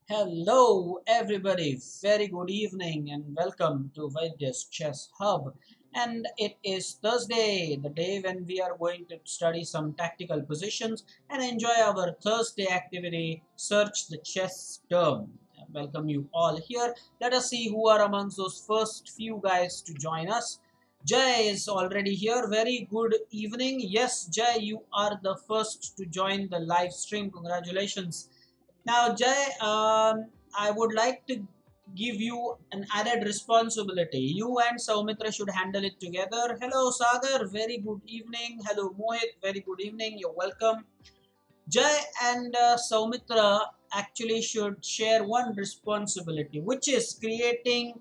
Hello, everybody. Very good evening and welcome to Vaidya's Chess Hub. And it is Thursday, the day when we are going to study some tactical positions and enjoy our Thursday activity, Search the Chess Term. Welcome you all here. Let us see who are amongst those first few guys to join us. Jay is already here. Very good evening. Yes, Jay, you are the first to join the live stream. Congratulations. Now, Jay, I would like to give you an added responsibility. You and Saumitra should handle it together. Hello, Sagar. Very good evening. Hello, Mohit. Very good evening. You're welcome. Jay and Saumitra actually should share one responsibility, which is creating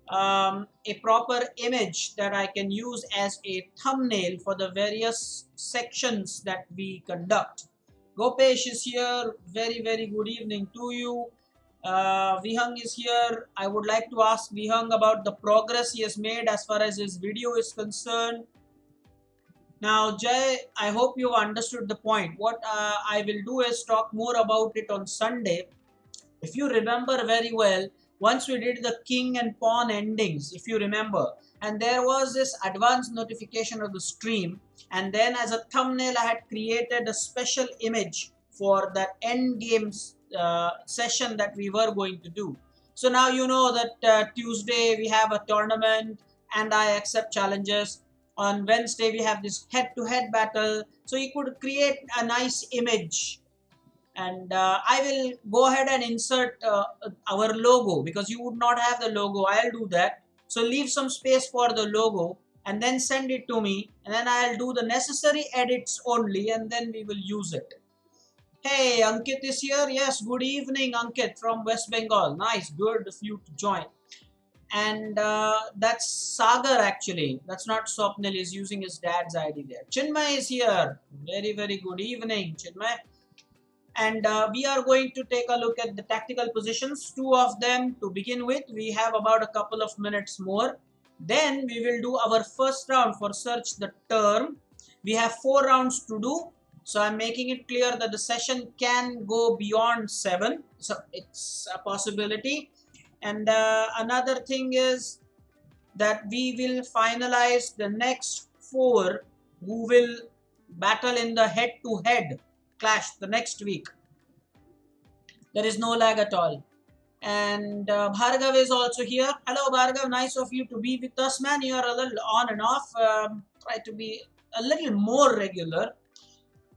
a proper image that I can use as a thumbnail for the various sections that we conduct. Gopesh is here. Very good evening to you. Vihang is here. I would like to ask Vihang about the progress he has made as far as his video is concerned. Now, Jay, I hope you understood the point. What I will do is talk more about it on Sunday. If you remember very well, once we did the king and pawn endings, if you remember, and there was this advanced notification of the stream, and then as a thumbnail I had created a special image for that end games session that we were going to do. So now you know that Tuesday we have a tournament and I accept challenges. On Wednesday we have this head-to-head battle, so you could create a nice image, and I will go ahead and insert our logo because you would not have the logo. I'll do that. So leave some space for the logo and then send it to me, and then I'll do the necessary edits only, and then we will use it. Hey, Ankit is here. Yes, good evening, Ankit from West Bengal. Nice, good of you to join. And that's Sagar actually. That's not Swapnil. Is using his dad's ID there. Chinmay is here. Very good evening, Chinmay. And we are going to take a look at the tactical positions, two of them to begin with. We have about a couple of minutes more. Then we will do our first round for search the term. We have 4 rounds to do, so I'm making it clear that the session can go beyond 7, so it's a possibility. And another thing is that we will finalize the next 4 who will battle in the head-to-head clash the next week. There is no lag at all. And Bhargav is also here. Hello, Bhargav. Nice of you to be with us, man. You are a little on and off. Try to be a little more regular.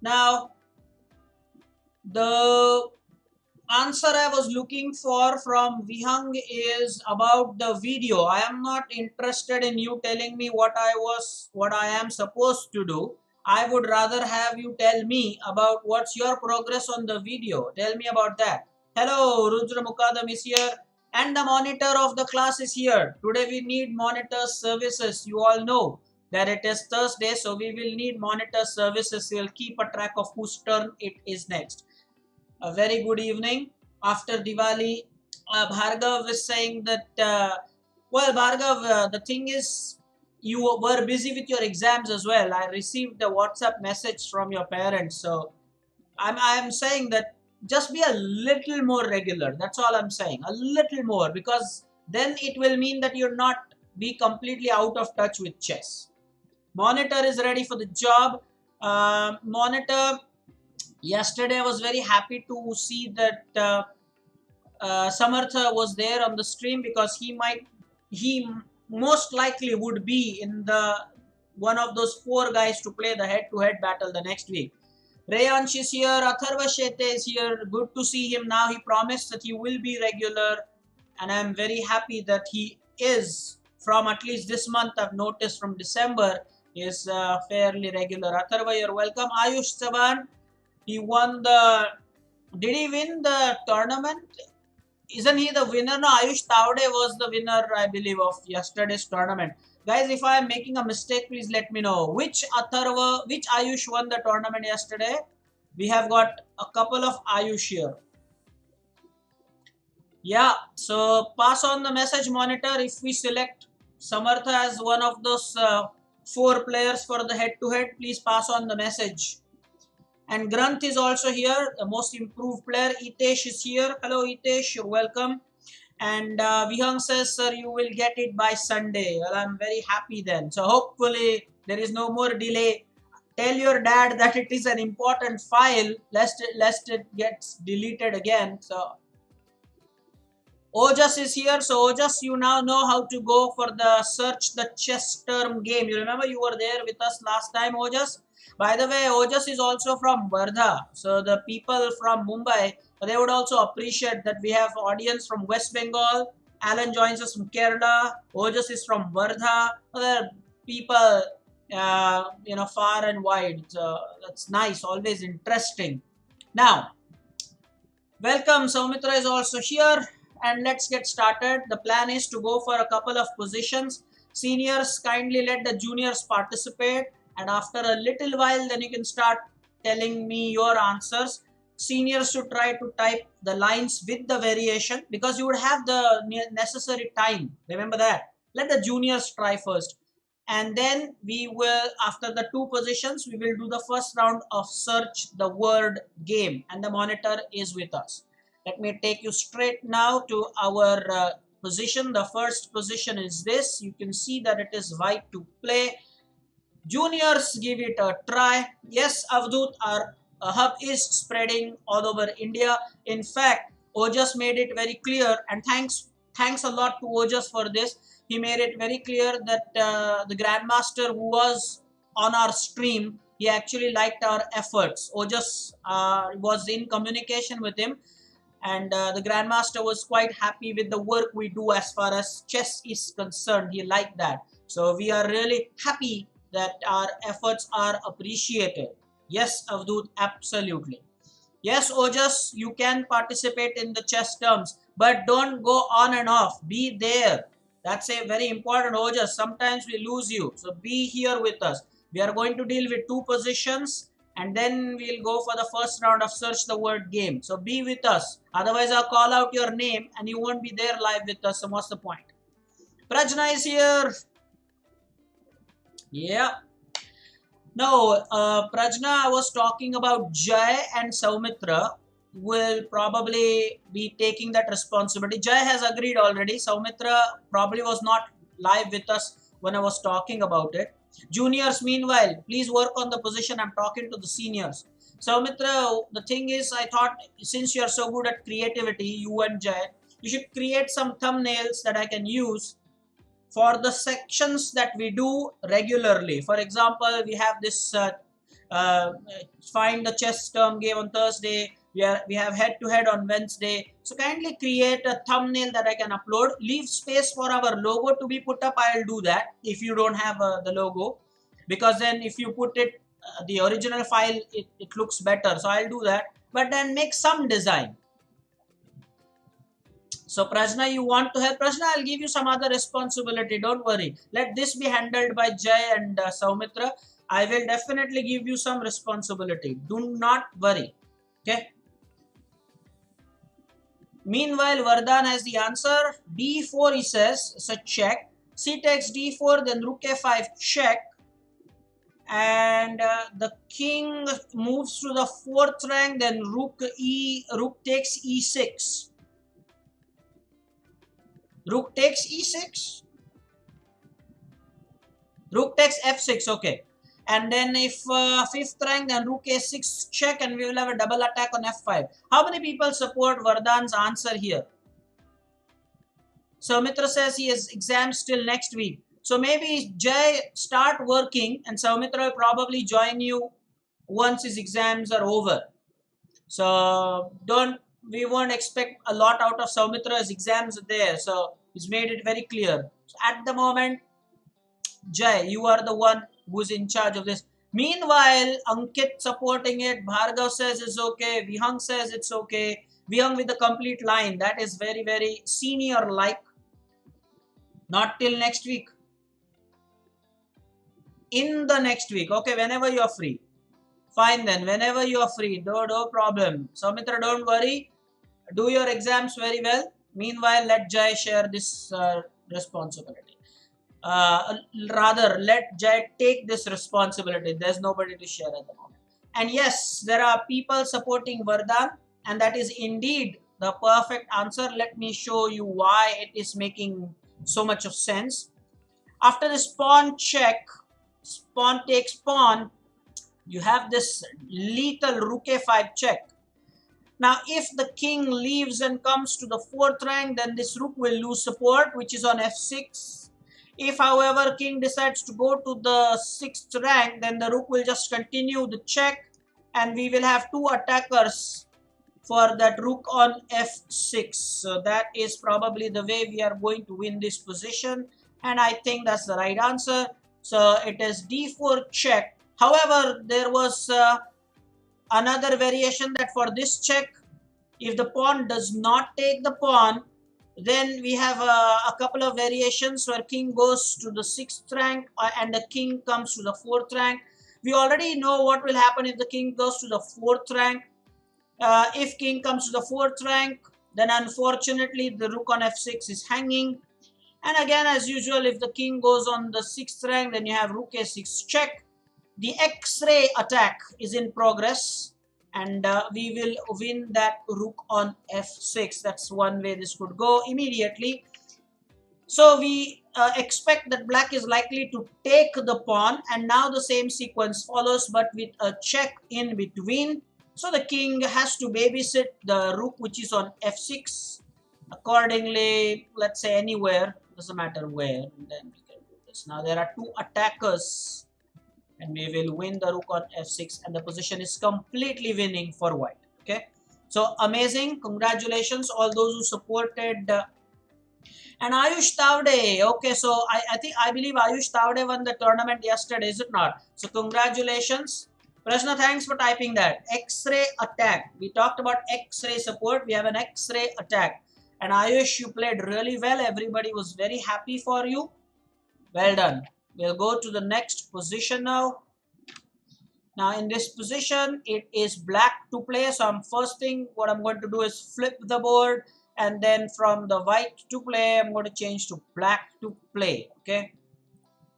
Now, the answer I was looking for from Vihang is about the video. I am not interested in you telling me what I am supposed to do. I would rather have you tell me about what's your progress on the video. Tell me about that. Hello, Rudra Mukadam is here. And the monitor of the class is here. Today we need monitor services. You all know that it is Thursday, so we will need monitor services. We'll keep a track of whose turn it is next. A very good evening. After Diwali, Bhargav is saying that, well, Bhargav, the thing is, you were busy with your exams as well. I received a WhatsApp message from your parents. So I'm saying that just be a little more regular. That's all I'm saying. A little more, because then it will mean that you're not be completely out of touch with chess. Monitor is ready for the job. Monitor, yesterday I was very happy to see that Samartha was there on the stream, because he most likely would be in the one of those 4 guys to play the head-to-head battle the next week. Rayansh is here. Atharva Shete is here. Good to see him now. He promised that he will be regular, and I'm very happy that he is. From at least this month, I've noticed from December, he is fairly regular. Atharva, you're welcome. Ayush Saban, he won the... Did he win the tournament? Isn't he the winner? No, Ayush Tavde was the winner, I believe, of yesterday's tournament. Guys, if I am making a mistake, please let me know. Which Ayush won the tournament yesterday? We have got a couple of Ayush here. Yeah, so pass on the message, Monitor. If we select Samartha as one of those 4 players for the head-to-head, please pass on the message. And Granth is also here, the most improved player. Itesh is here. Hello Itesh, you're welcome. And Vihang says, sir, you will get it by Sunday. Well, I'm very happy then. So hopefully there is no more delay. Tell your dad that it is an important file, lest it gets deleted again. So Ojas is here. So Ojas, you now know how to go for the search the chess term game. You remember you were there with us last time, Ojas? By the way, Ojas is also from Wardha. So the people from Mumbai, they would also appreciate that we have audience from West Bengal. Alan joins us from Kerala. Ojas is from Wardha. Other people, far and wide. So that's nice. Always interesting. Now, welcome. Soumitra is also here. And let's get started. The plan is to go for a couple of positions. Seniors, kindly let the juniors participate, and after a little while then you can start telling me your answers. Seniors should try to type the lines with the variation because you would have the necessary time. Remember that. Let the juniors try first, and then we will, after the two positions, we will do the first round of search the word game, and the monitor is with us. Let me take you straight now to our position. The first position is this. You can see that it is white to play. Juniors, give it a try. Yes, Avdut, our hub is spreading all over India. In fact, Ojas made it very clear, and thanks a lot to Ojas for this. He made it very clear that the Grandmaster who was on our stream, he actually liked our efforts. Ojas was in communication with him, and the Grandmaster was quite happy with the work we do as far as chess is concerned. He liked that. So we are really happy that our efforts are appreciated. Yes, Avdut, absolutely. Yes, Ojas, you can participate in the chess terms, but don't go on and off. Be there. That's a very important, Ojas. Sometimes we lose you. So be here with us. We are going to deal with two positions, and then we'll go for the first round of search the word game. So be with us. Otherwise, I'll call out your name and you won't be there live with us. So what's the point? Prajna is here. Yeah. No, Prajna, I was talking about Jai and Soumitra will probably be taking that responsibility. Jai has agreed already. Soumitra probably was not live with us when I was talking about it. Juniors, meanwhile, please work on the position. I'm talking to the seniors. Soumitra, the thing is, I thought since you are so good at creativity, you and Jai, you should create some thumbnails that I can use for the sections that we do regularly. For example, we have this uh, find the chess term game on Thursday. We have head to head on Wednesday. So kindly create a thumbnail that I can upload. Leave space for our logo to be put up. I'll do that if you don't have the logo, because then if you put it the original file, it looks better. So I'll do that. But then make some design. So Prajna, you want to help? Prajna, I'll give you some other responsibility. Don't worry. Let this be handled by Jai and Soumitra. I will definitely give you some responsibility. Do not worry. Okay. Meanwhile, Vardhan has the answer. D4, he says. So check. C takes D4, then Rook A5 check. And the king moves to the fourth rank. Then Rook takes E6. Rook takes E6. Rook takes F6. Okay. And then if fifth rank, then Rook A6 check, and we will have a double attack on F5. How many people support Vardhan's answer here? So Mitra says he has exams till next week. So maybe Jai start working, and Soumitra will probably join you once his exams are over. So we won't expect a lot out of Soumitra's exams there. So he's made it very clear. So at the moment, Jai, you are the one who's in charge of this. Meanwhile, Ankit supporting it. Bhargav says it's okay. Vihang says it's okay. Vihang with the complete line. That is very, very senior-like. Not till next week. In the next week. Okay, whenever you're free. Fine then. Whenever you're free. No problem. Soumitra, don't worry. Do your exams very well. Meanwhile, let Jai share this responsibility. Rather, let Jai take this responsibility. There's nobody to share at the moment. And yes, there are people supporting Vardhan, and that is indeed the perfect answer. Let me show you why it is making so much of sense. After this pawn check, pawn takes pawn, you have this lethal rook a5 check. Now, if the king leaves and comes to the fourth rank, then this rook will lose support, which is on f6. If, however, king decides to go to the sixth rank, then the rook will just continue the check, and we will have two attackers for that rook on f6. So that is probably the way we are going to win this position, and I think that's the right answer. So it is d4 check. However, there was another variation that for this check, if the pawn does not take the pawn, then we have a couple of variations where king goes to the sixth rank and the king comes to the fourth rank. We already know what will happen if the king goes to the fourth rank. If king comes to the fourth rank, then unfortunately the rook on f6 is hanging. And again, as usual, if the king goes on the sixth rank, then you have rook a6 check. The X-ray attack is in progress, and we will win that rook on f6. That's one way this could go immediately. So we expect that black is likely to take the pawn, and now the same sequence follows, but with a check in between. So the king has to babysit the rook, which is on f6. Accordingly, let's say anywhere, doesn't matter where, and then we can do this. Now there are two attackers, and we will win the rook on f6, and the position is completely winning for white. Okay, so amazing. Congratulations all those who supported. And Ayush Tavde, okay, so I believe Ayush Tavde won the tournament yesterday, is it not? So congratulations. Prashna, thanks for typing that. X-ray attack. We talked about X-ray support. We have an X-ray attack. And Ayush, you played really well. Everybody was very happy for you. Well done. We'll go to the next position now. Now in this position, it is black to play. So first thing, what I'm going to do is flip the board. And then from the white to play, I'm going to change to black to play. Okay.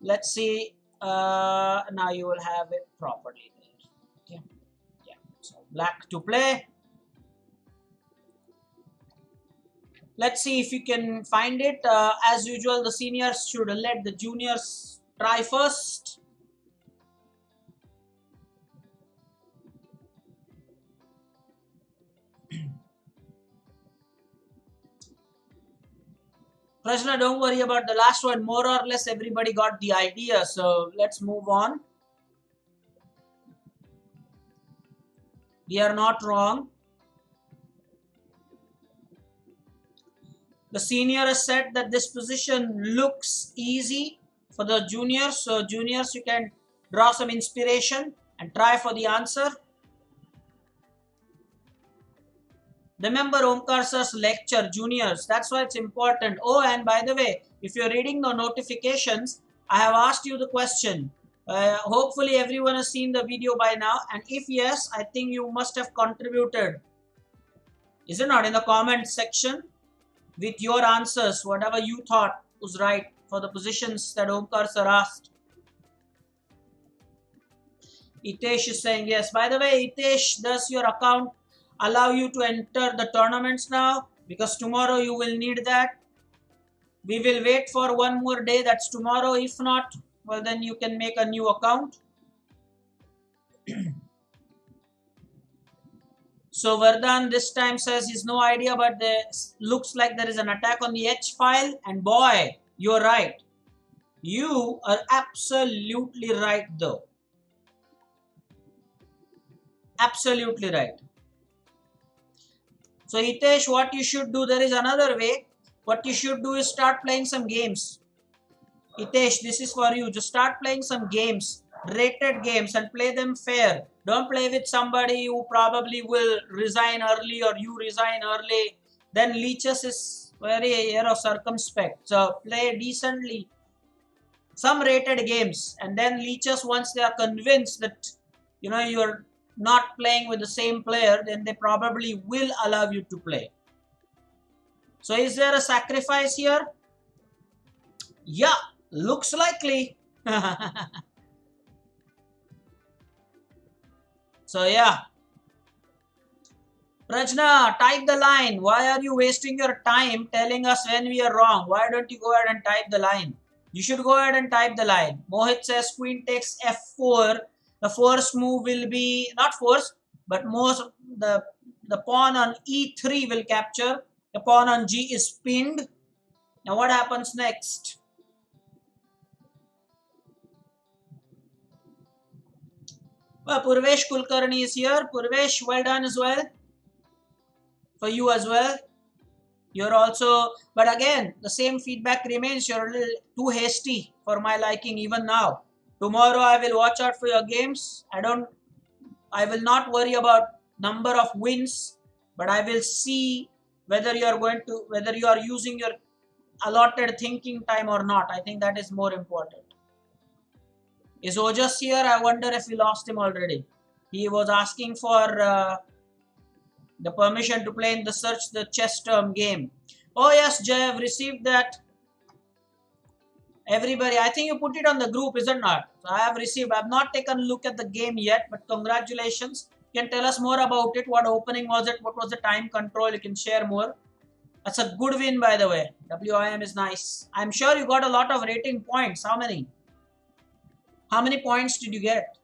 Let's see. Now you will have it properly there. Okay. Yeah. So black to play. Let's see if you can find it. As usual, the seniors should let the juniors try first. Prashna, don't worry about the last one. More or less everybody got the idea. So let's move on. We are not wrong. The senior has said that this position looks easy for the juniors. So juniors, you can draw some inspiration and try for the answer. Remember Omkar sir's lecture, juniors. That's why it's important. Oh, and by the way, if you're reading the notifications, I have asked you the question. Hopefully everyone has seen the video by now. And if yes, I think you must have contributed. Is it not? In the comment section with your answers, whatever you thought was right for the positions that Omkar sir asked. Itesh is saying yes. By the way, Itesh, does your account allow you to enter the tournaments now? Because tomorrow you will need that. We will wait for one more day, that's tomorrow. If not, well, then you can make a new account. So Vardhan this time says he's no idea, but looks like there is an attack on the H file. And boy, you're right. You are absolutely right though. Absolutely right. So Hitesh, what you should do, there is another way. What you should do is start playing some games. Hitesh, this is for you. Just start playing some games, rated games, and play them fair. Don't play with somebody who probably will resign early or you resign early. Then Leeches is very circumspect. So play decently. Some rated games, and then Leeches, once they are convinced that you're not playing with the same player, then they probably will allow you to play. So is there a sacrifice here? Yeah, looks likely. So yeah, Prajna, type the line. Why are you wasting your time telling us when we are wrong? Why don't you go ahead and type the line? You should go ahead and type the line. Mohit says queen takes f4. The force move will be not force, but most the pawn on e3 will capture. The pawn on g is pinned. Now what happens next? Well, Purvesh Kulkarni is here. Purvesh, well done as well. For you as well. You're also, but again, the same feedback remains. You're a little too hasty for my liking even now. Tomorrow I will watch out for your games. I will not worry about number of wins, but I will see whether whether you are using your allotted thinking time or not. I think that is more important. Is Ojas here? I wonder if we lost him already. He was asking for the permission to play in the search the chess term game. Oh yes, Jay, I've received that. Everybody, I think you put it on the group, is it not? So I have received. I have not taken a look at the game yet, but congratulations. You can tell us more about it. What opening was it? What was the time control? You can share more. That's a good win, by the way. WIM is nice. I'm sure you got a lot of rating points. How many? How many points did you get?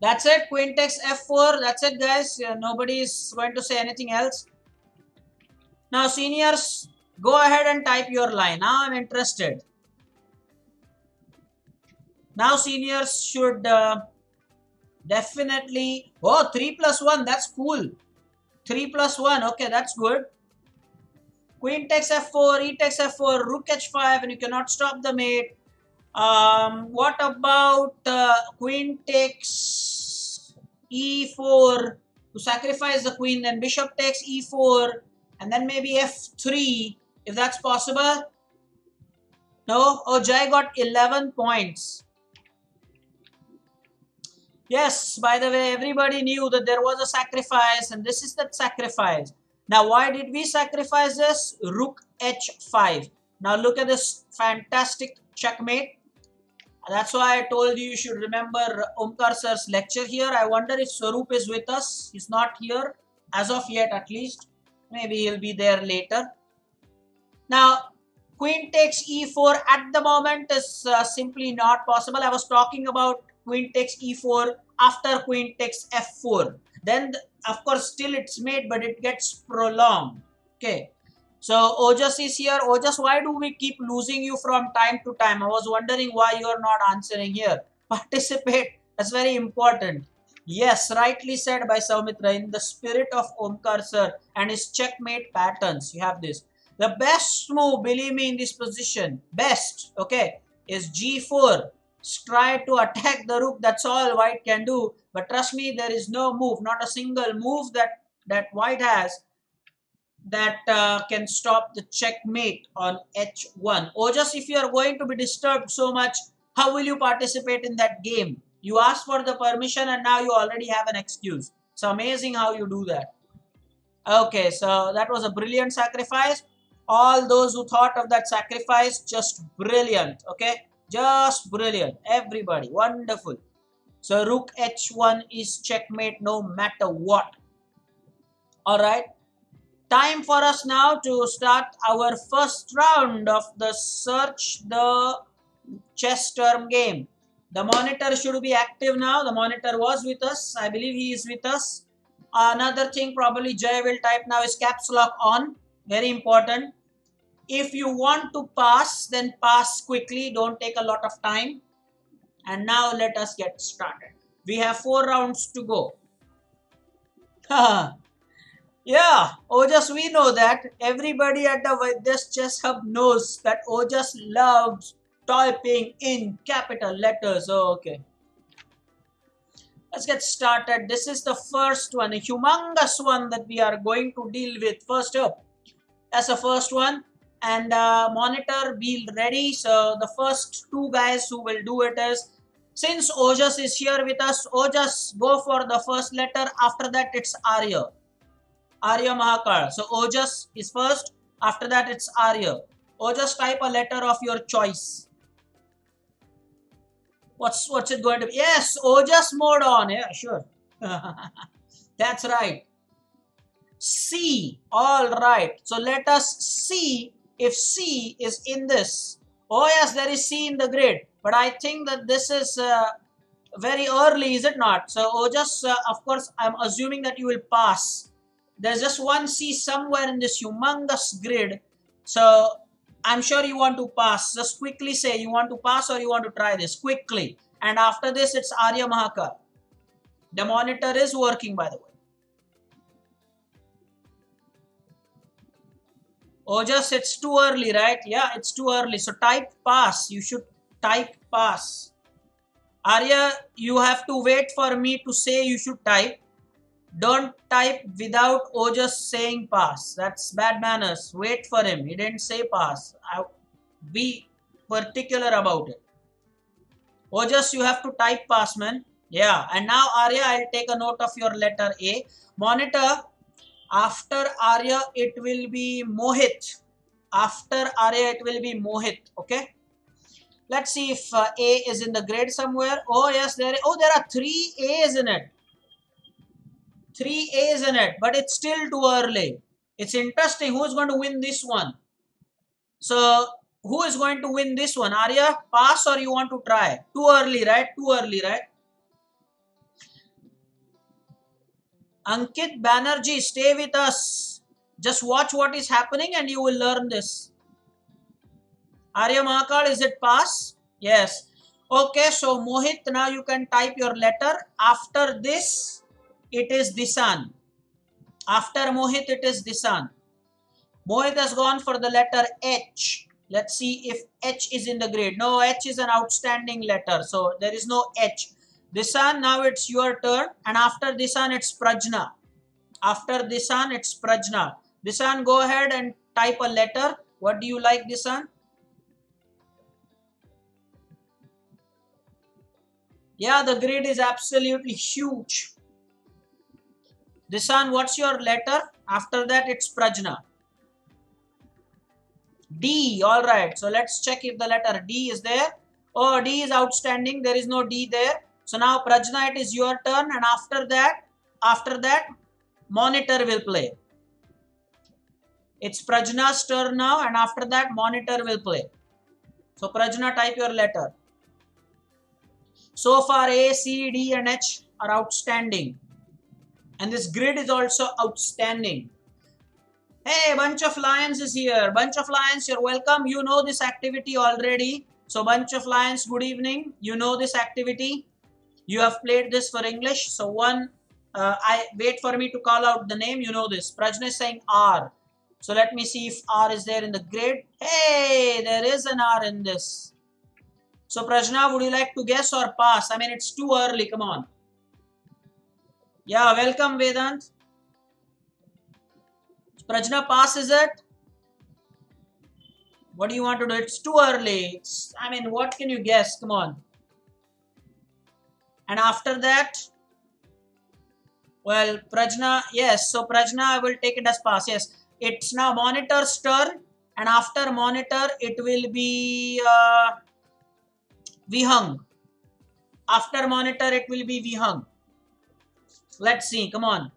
That's it. Queen takes f4. That's it, guys. Nobody is going to say anything else. Now, seniors, go ahead and type your line. Now I'm interested. Now seniors should definitely... Oh, 3 plus 1. That's cool. 3 plus 1. Okay, that's good. Queen takes f4, e takes f4, rook h5, and you cannot stop the mate. What about queen takes e4 to sacrifice the queen, then bishop takes e4, and then maybe f3, if that's possible. No? Oh, Jai got 11 points. Yes, by the way, everybody knew that there was a sacrifice, and this is that sacrifice. Now, why did we sacrifice this? Rook h5. Now, look at this fantastic checkmate. That's why I told you should remember Omkar sir's lecture here. I wonder if Swaroop is with us. He's not here, as of yet at least. Maybe he'll be there later. Now, queen takes e4 at the moment is simply not possible. I was talking about queen takes e4 after queen takes f4. Then, of course, still it's made, but it gets prolonged. Okay. So, Ojas is here. Ojas, why do we keep losing you from time to time? I was wondering why you are not answering here. Participate. That's very important. Yes, rightly said by Saumitra. In the spirit of Omkar sir and his checkmate patterns, you have this. The best move, believe me, in this position, best, okay, is g4. Try to attack the rook. That's all white can do. But trust me, there is no move, not a single move that white has that can stop the checkmate on h1. Or just if you are going to be disturbed so much, how will you participate in that game? You asked for the permission and now you already have an excuse. It's amazing how you do that. Okay, so that was a brilliant sacrifice. All those who thought of that sacrifice, just brilliant. Okay, just brilliant. Everybody, wonderful. So rook h1 is checkmate no matter what. All right. Time for us now to start our first round of the search the chess term game. The monitor should be active now. The monitor was with us. I believe he is with us. Another thing probably Jay will type now is caps lock on. Very important. If you want to pass, then pass quickly. Don't take a lot of time. And now let us get started. We have 4 rounds to go. Yeah, Ojas, we know that. Everybody at the this chess hub knows that Ojas loves typing in capital letters. Oh, okay. Let's get started. This is the first one, a humongous one that we are going to deal with. First up, that's the first one. And monitor, be ready. So the first 2 guys who will do it is, since Ojas is here with us, Ojas, go for the first letter. After that, it's Arya. Arya Mahakal. So Ojas is first. After that, it's Arya. Ojas, type a letter of your choice. What's it going to be? Yes, Ojas mode on. Yeah, sure. That's right. C. All right. So let us see if C is in this. Oh yes, there is C in the grid. But I think that this is very early, is it not? So Ojas, of course, I'm assuming that you will pass. There's just one C somewhere in this humongous grid. So I'm sure you want to pass. Just quickly say you want to pass or you want to try this quickly. And after this, it's Arya Mahakal. The monitor is working, by the way. Oh, just it's too early, right? Yeah, it's too early. So type pass. You should type pass. Arya, you have to wait for me to say you should type. Don't type without Ojas saying pass. That's bad manners. Wait for him. He didn't say pass. Be particular about it. Ojas, you have to type pass, man. Yeah. And now, Arya, I'll take a note of your letter A. Monitor, after Arya, it will be Mohit. After Arya, it will be Mohit. Okay. Let's see if A is in the grid somewhere. Oh, yes, there are 3 A's in it. 3 A's in it, but it's still too early. It's interesting. Who's going to win this one? So, who is going to win this one? Arya, pass or you want to try? Too early, right? Too early, right? Ankit Banerjee, stay with us. Just watch what is happening and you will learn this. Arya Mahakal, is it pass? Yes. Okay, so Mohit, now you can type your letter. After this, it is Disan. After Mohit, it is Disan. Mohit has gone for the letter H. Let's see if H is in the grid. No, H is an outstanding letter. So there is no H. Disan, now it's your turn. And after Disan, it's Prajna. After Disan, it's Prajna. Disan, go ahead and type a letter. What do you like, Disan? Yeah, the grid is absolutely huge. Disan, what's your letter? After that, it's Prajna. D. All right. So let's check if the letter D is there. Oh, D is outstanding. There is no D there. So now, Prajna, it is your turn. And after that, monitor will play. It's Prajna's turn now. And after that, monitor will play. So Prajna, type your letter. So far, A, C, D, and H are outstanding. And this grid is also outstanding. Hey, bunch of lions is here. Bunch of lions, you're welcome. You know this activity already. So bunch of lions, good evening. You know this activity. You have played this for English. So I wait for me to call out the name. You know this. Prajna is saying R. So let me see if R is there in the grid. Hey, there is an R in this. So Prajna, would you like to guess or pass? I mean, it's too early. Come on. Yeah, welcome Vedant. Prajna, pass is it? What do you want to do? It's too early. I mean, what can you guess? Come on. And after that, well, Prajna, yes. So Prajna, I will take it as pass. Yes. It's now monitor's turn. And after monitor, it will be Vihang. After monitor, it will be Vihang. Let's see. Come on.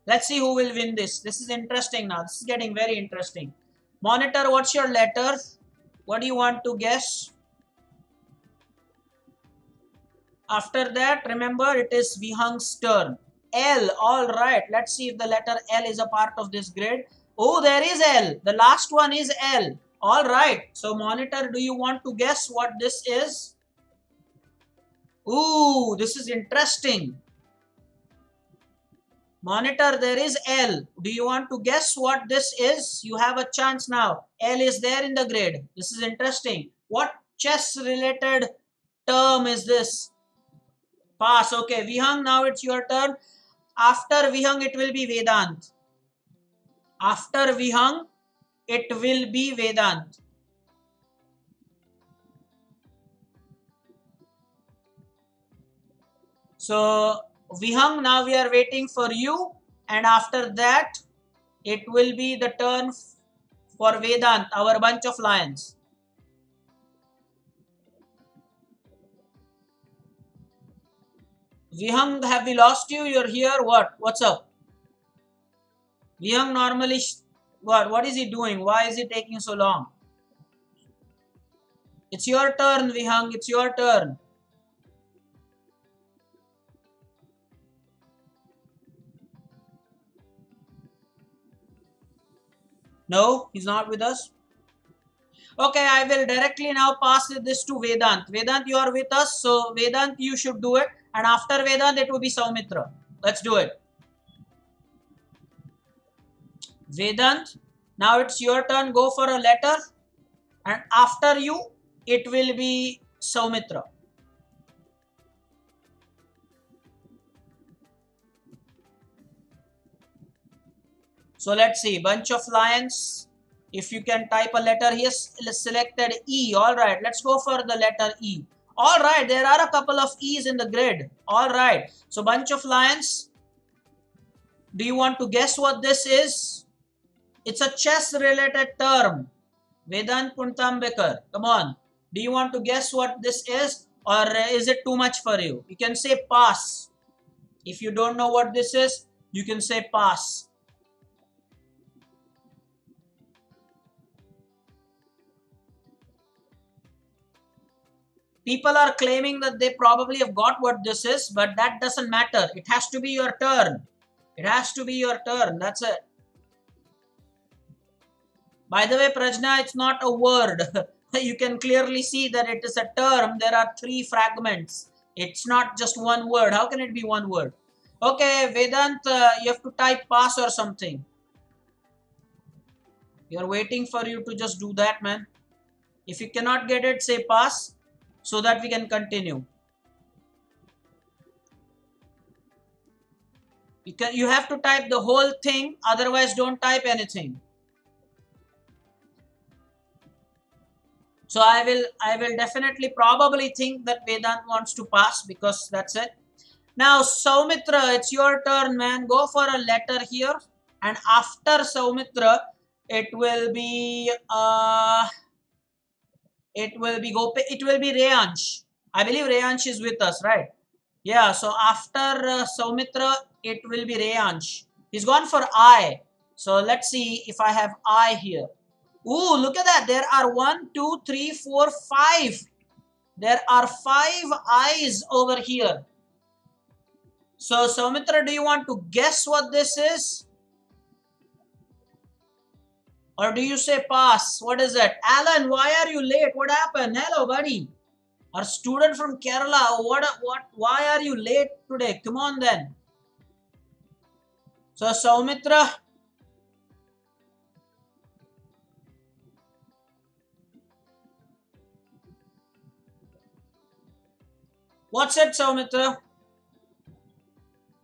Let's see who will win this. This is interesting now. This is getting very interesting. Monitor, what's your letter? What do you want to guess? After that, remember, it is Vihang's turn. L. All right. Let's see if the letter L is a part of this grid. Oh, there is L. The last one is L. All right. So, monitor, do you want to guess what this is? Ooh, this is interesting. Monitor, there is L. Do you want to guess what this is? You have a chance now. L is there in the grid. This is interesting. What chess related term is this? Pass. Okay, Vihang, now it's your turn. After Vihang, it will be Vedant. After Vihang, it will be Vedant. So, Vihang, now we are waiting for you. And after that, it will be the turn for Vedant, our bunch of lions. Vihang, have we lost you? You're here. What? What's up? Vihang normally, what? What is he doing? Why is he taking so long? It's your turn, Vihang. It's your turn. No, he's not with us. Okay, I will directly now pass this to Vedant. Vedant, you are with us. So, Vedant, you should do it. And after Vedant, it will be Saumitra. Let's do it. Vedant, now it's your turn. Go for a letter. And after you, it will be Saumitra. So let's see. Bunch of lions. If you can type a letter here, selected E. All right, let's go for the letter E. All right, there are a couple of E's in the grid. All right, so bunch of lions. Do you want to guess what this is? It's a chess related term. Vedant Puntambekar, come on. Do you want to guess what this is, or is it too much for you? You can say pass. If you don't know what this is, you can say pass. People are claiming that they probably have got what this is, but that doesn't matter. It has to be your turn. It has to be your turn. That's it. By the way, Prajna, it's not a word. You can clearly see that it is a term. There are 3 fragments. It's not just one word. How can it be one word? Okay, Vedant, you have to type pass or something. We are waiting for you to just do that, man. If you cannot get it, say pass so that we can continue. You have to type the whole thing, otherwise don't type anything. So I will definitely probably think that Vedant wants to pass because that's it. Now Saumitra, it's your turn, man. Go for a letter here, and after Saumitra, it will be Reyansh. I believe Reyansh is with us, right? Yeah. So after Saumitra, it will be Reyansh. He's gone for I. So let's see if I have I here. Ooh, look at that. There are 1, 2, 3, 4, 5. There are 5 eyes over here. So, Saumitra, do you want to guess what this is? Or do you say pass? What is it? Alan, why are you late? What happened? Hello, buddy. Our student from Kerala. Why are you late today? Come on then. So, Saumitra. What's it, Saumitra?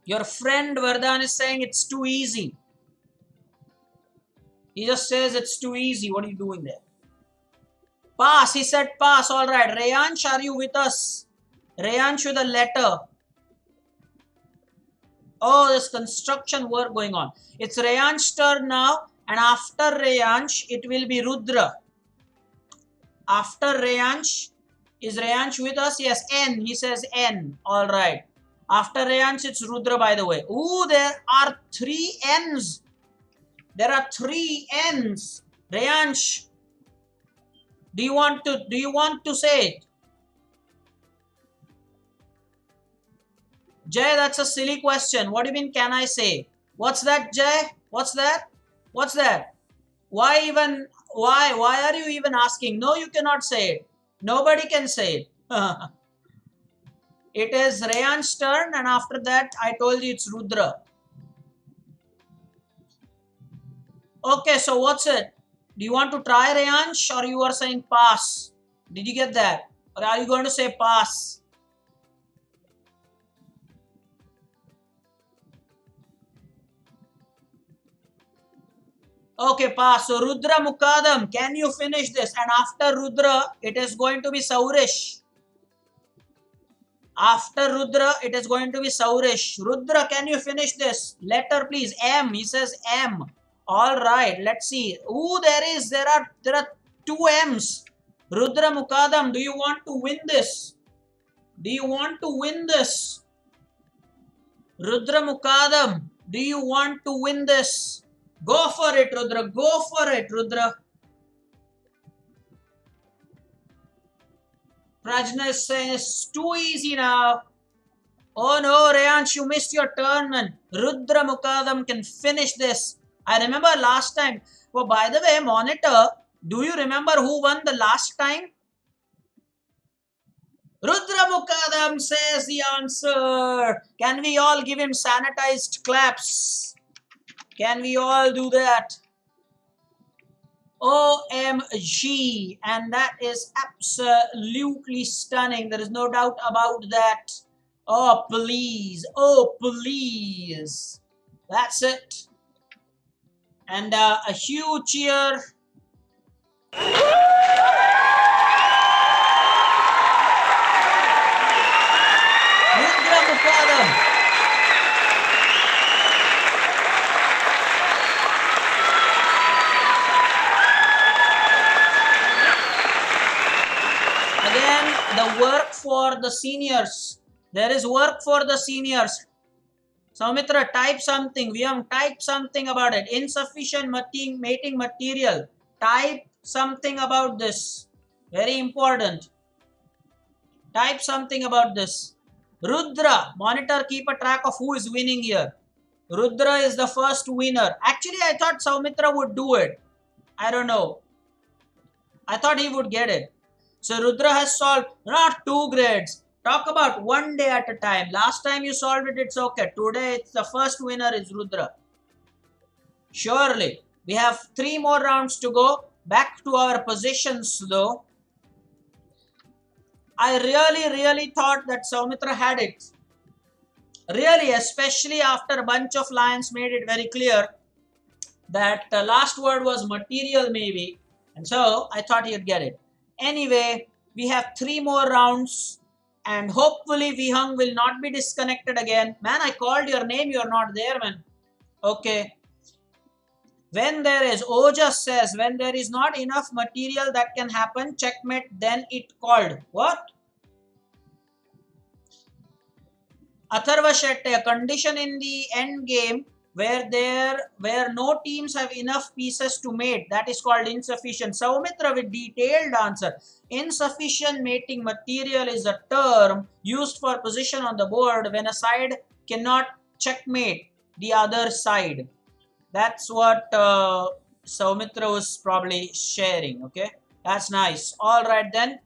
Your friend Vardhan is saying it's too easy. He just says it's too easy. What are you doing there? Pass. He said pass. All right. Reyansh, are you with us? Reyansh with a letter. Oh, there's construction work going on. It's Reyansh's turn now. And after Reyansh, it will be Rudra. After Reyansh, is Reyansh with us? Yes, N. He says N. All right. After Reyansh, it's Rudra, by the way. Ooh, there are 3 N's. There are 3 N's. Reyansh, do you want to say it? Jay, that's a silly question. What do you mean, can I say? What's that, Jay? What's that? What's that? Why are you even asking? No, you cannot say it. Nobody can say it. It is Reyansh's turn, and after that, I told you it's Rudra. Okay, so what's it? Do you want to try, Reyansh, or you are saying pass? Did you get that? Or are you going to say pass? Okay, pass. So Rudra Mukadam, can you finish this? And after Rudra, it is going to be Saurish. After Rudra, it is going to be Saurish. Rudra, can you finish this? Letter, please. M. He says M. All right. Let's see. Ooh, there are 2 M's. Rudra Mukadam, do you want to win this? Do you want to win this? Rudra Mukadam, do you want to win this? Go for it, Rudra. Go for it, Rudra. Prajna is saying it's too easy now. Oh no, Rayansh, you missed your turn, man. Rudra Mukadam can finish this. I remember last time. Oh, by the way, monitor, do you remember who won the last time? Rudra Mukadam says the answer. Can we all give him sanitized claps? Can we all do that? OMG. And that is absolutely stunning. There is no doubt about that. Oh, please. Oh, please. That's it. And a huge cheer. Rudra Mukadam. Again, the work for the seniors. There is work for the seniors. Soumitra, type something. We have typed something about it. Insufficient mating material. Type something about this. Very important. Type something about this. Rudra, monitor, keep a track of who is winning here. Rudra is the first winner. Actually, I thought Soumitra would do it. I don't know. I thought he would get it. So Rudra has solved not 2 grades. Talk about 1 day at a time. Last time you solved it, it's okay. Today, it's the first winner is Rudra. Surely. We have 3 more rounds to go. Back to our positions though. I really thought that Soumitra had it. Really, especially after a bunch of lions made it very clear that the last word was material maybe. And so, I thought he'd get it. Anyway, we have 3 more rounds. And hopefully Vihang will not be disconnected again. Man, I called your name. You're not there, man. Okay. When there is, Ojas says, when there is not enough material that can happen, checkmate, then it called. What? Atharva Shetty, a condition in the end game where no teams have enough pieces to mate, that is called insufficient. Soumitra with detailed answer. Insufficient mating material is a term used for position on the board when a side cannot checkmate the other side. That's what Soumitra was probably sharing. Okay, that's nice. All right then.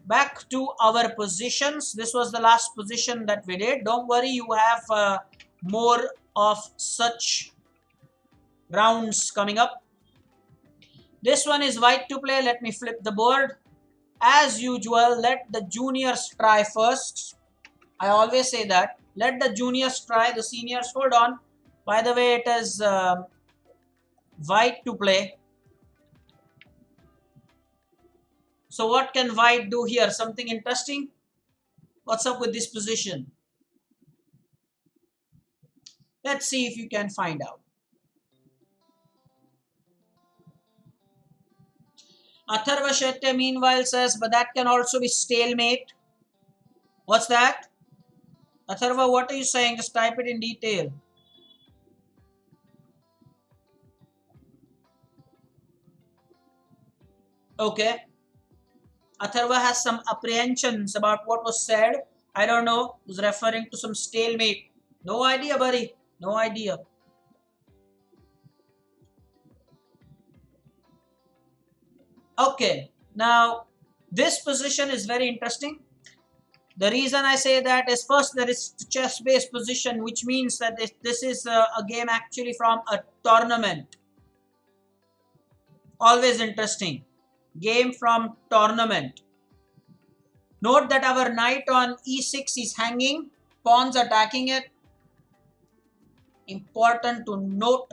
Back to our positions. This was the last position that we did. Don't worry, you have more of such rounds coming up. This one is white to play. Let me flip the board. As usual, let the juniors try first. I always say that. Let the juniors try. The seniors, hold on. By the way, it is white to play. So what can white do here? Something interesting? What's up with this position? Let's see if you can find out. Atharva Shetty meanwhile says, but that can also be stalemate. What's that? Atharva, what are you saying? Just type it in detail. Okay. Atharva has some apprehensions about what was said. I don't know. He was referring to some stalemate. No idea, buddy. No idea. Okay. Now, this position is very interesting. The reason I say that is first there is chess-based position, which means that this is a game actually from a tournament. Always interesting. Game from tournament. Note that our knight on e6 is hanging. Pawns attacking it. Important to note.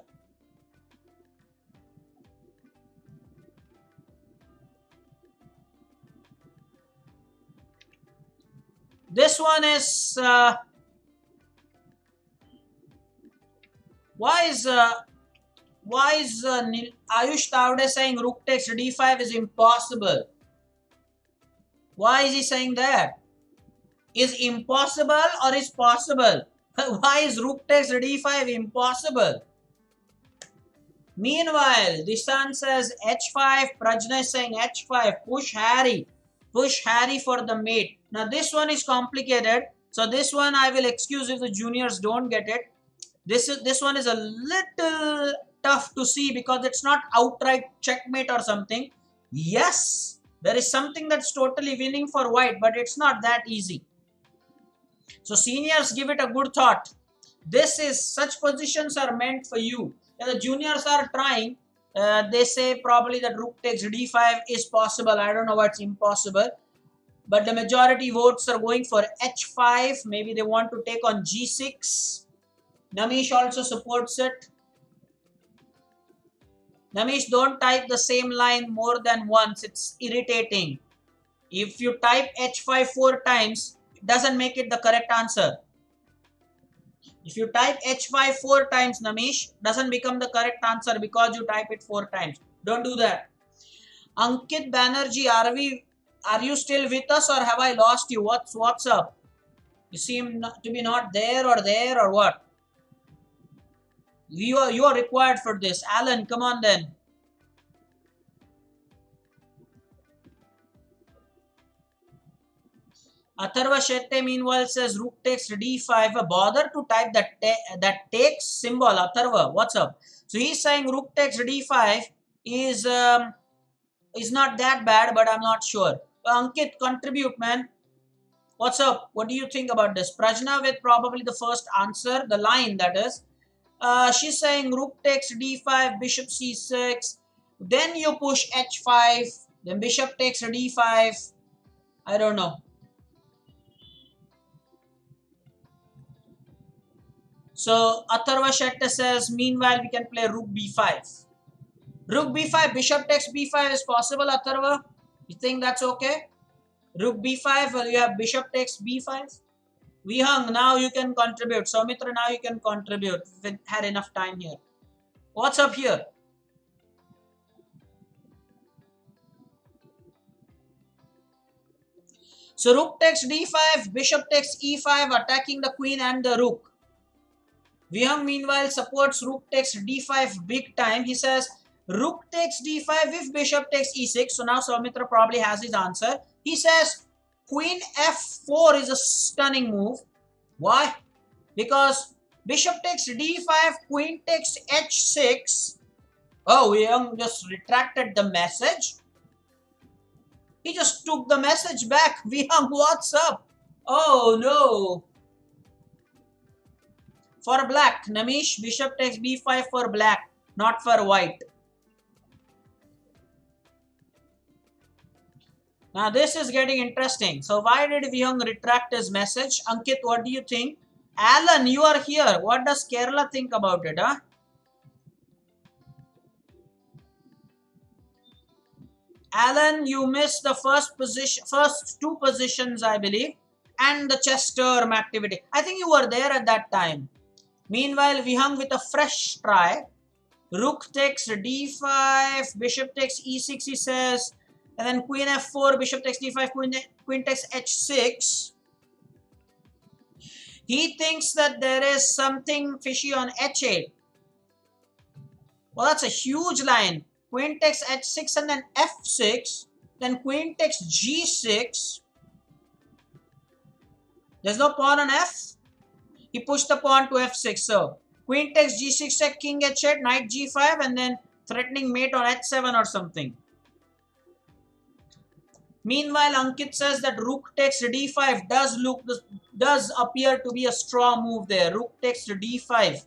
This one is why is Ayush Tavde saying rook takes d5 is impossible? Why is he saying that? Is impossible or is possible? Why is rook takes d5 impossible? Meanwhile, Dishan says h5, Prajna is saying h5, push Harry for the mate. Now this one is complicated, so this one I will excuse if the juniors don't get it. This one is a little tough to see because it's not outright checkmate or something. Yes, there is something that's totally winning for white, but it's not that easy. So seniors, give it a good thought. Such positions are meant for you. And the juniors are trying. They say probably that rook takes d5 is possible. I don't know what's impossible. But the majority votes are going for h5. Maybe they want to take on g6. Namish also supports it. Namish, don't type the same line more than once. It's irritating. If you type h5 4 times, it doesn't make it the correct answer. If you type h5 4 times, Namish, doesn't become the correct answer because you type it 4 times. Don't do that. Ankit Banerjee, are you still with us or have I lost you? What's up? You seem to be not there or what? You are required for this. Alan, come on then. Atharva Shetty meanwhile says rook takes d5. Bother to type that takes symbol. Atharva, what's up? So he's saying rook takes d5 is not that bad, but I'm not sure. Ankit, contribute, man. What's up? What do you think about this? Prajna with probably the first answer, the line that is. She's saying rook takes d5, bishop c6. Then you push h5. Then bishop takes d5. I don't know. So Atharva Shetty says, meanwhile we can play rook b5. Rook b5, bishop takes b5 is possible, Atharva? You think that's okay? Rook b5, well, you have bishop takes b5. Vihang, now you can contribute. Soumitra, now you can contribute. We had enough time here. What's up here? So rook takes d5, bishop takes e5, attacking the queen and the rook. Vihang meanwhile supports rook takes d5 big time. He says rook takes d5 if bishop takes e6. So now Soumitra probably has his answer. He says queen f4 is a stunning move. Why? Because bishop takes d5, queen takes h6. Oh, Vihang just retracted the message. He just took the message back. Vihang, what's up? Oh no. For black, Namish, bishop takes b5 for black, not for white. Now this is getting interesting. So why did Vihang retract his message? Ankit, what do you think? Alan, you are here. What does Kerala think about it, huh? Alan, you missed the first two positions, I believe, and the chess term activity. I think you were there at that time. Meanwhile, Vihang with a fresh try. Rook takes d5, bishop takes e6, he says. And then queen f4, bishop takes d5, queen takes h6. He thinks that there is something fishy on h8. Well, that's a huge line. Queen takes h6 and then f6. Then queen takes g6. There's no pawn on f. He pushed the pawn to f6. So queen takes g6, check, king h8, knight g5, and then threatening mate on h7 or something. Meanwhile, Ankit says that rook takes d5 does appear to be a strong move there. Rook takes d5.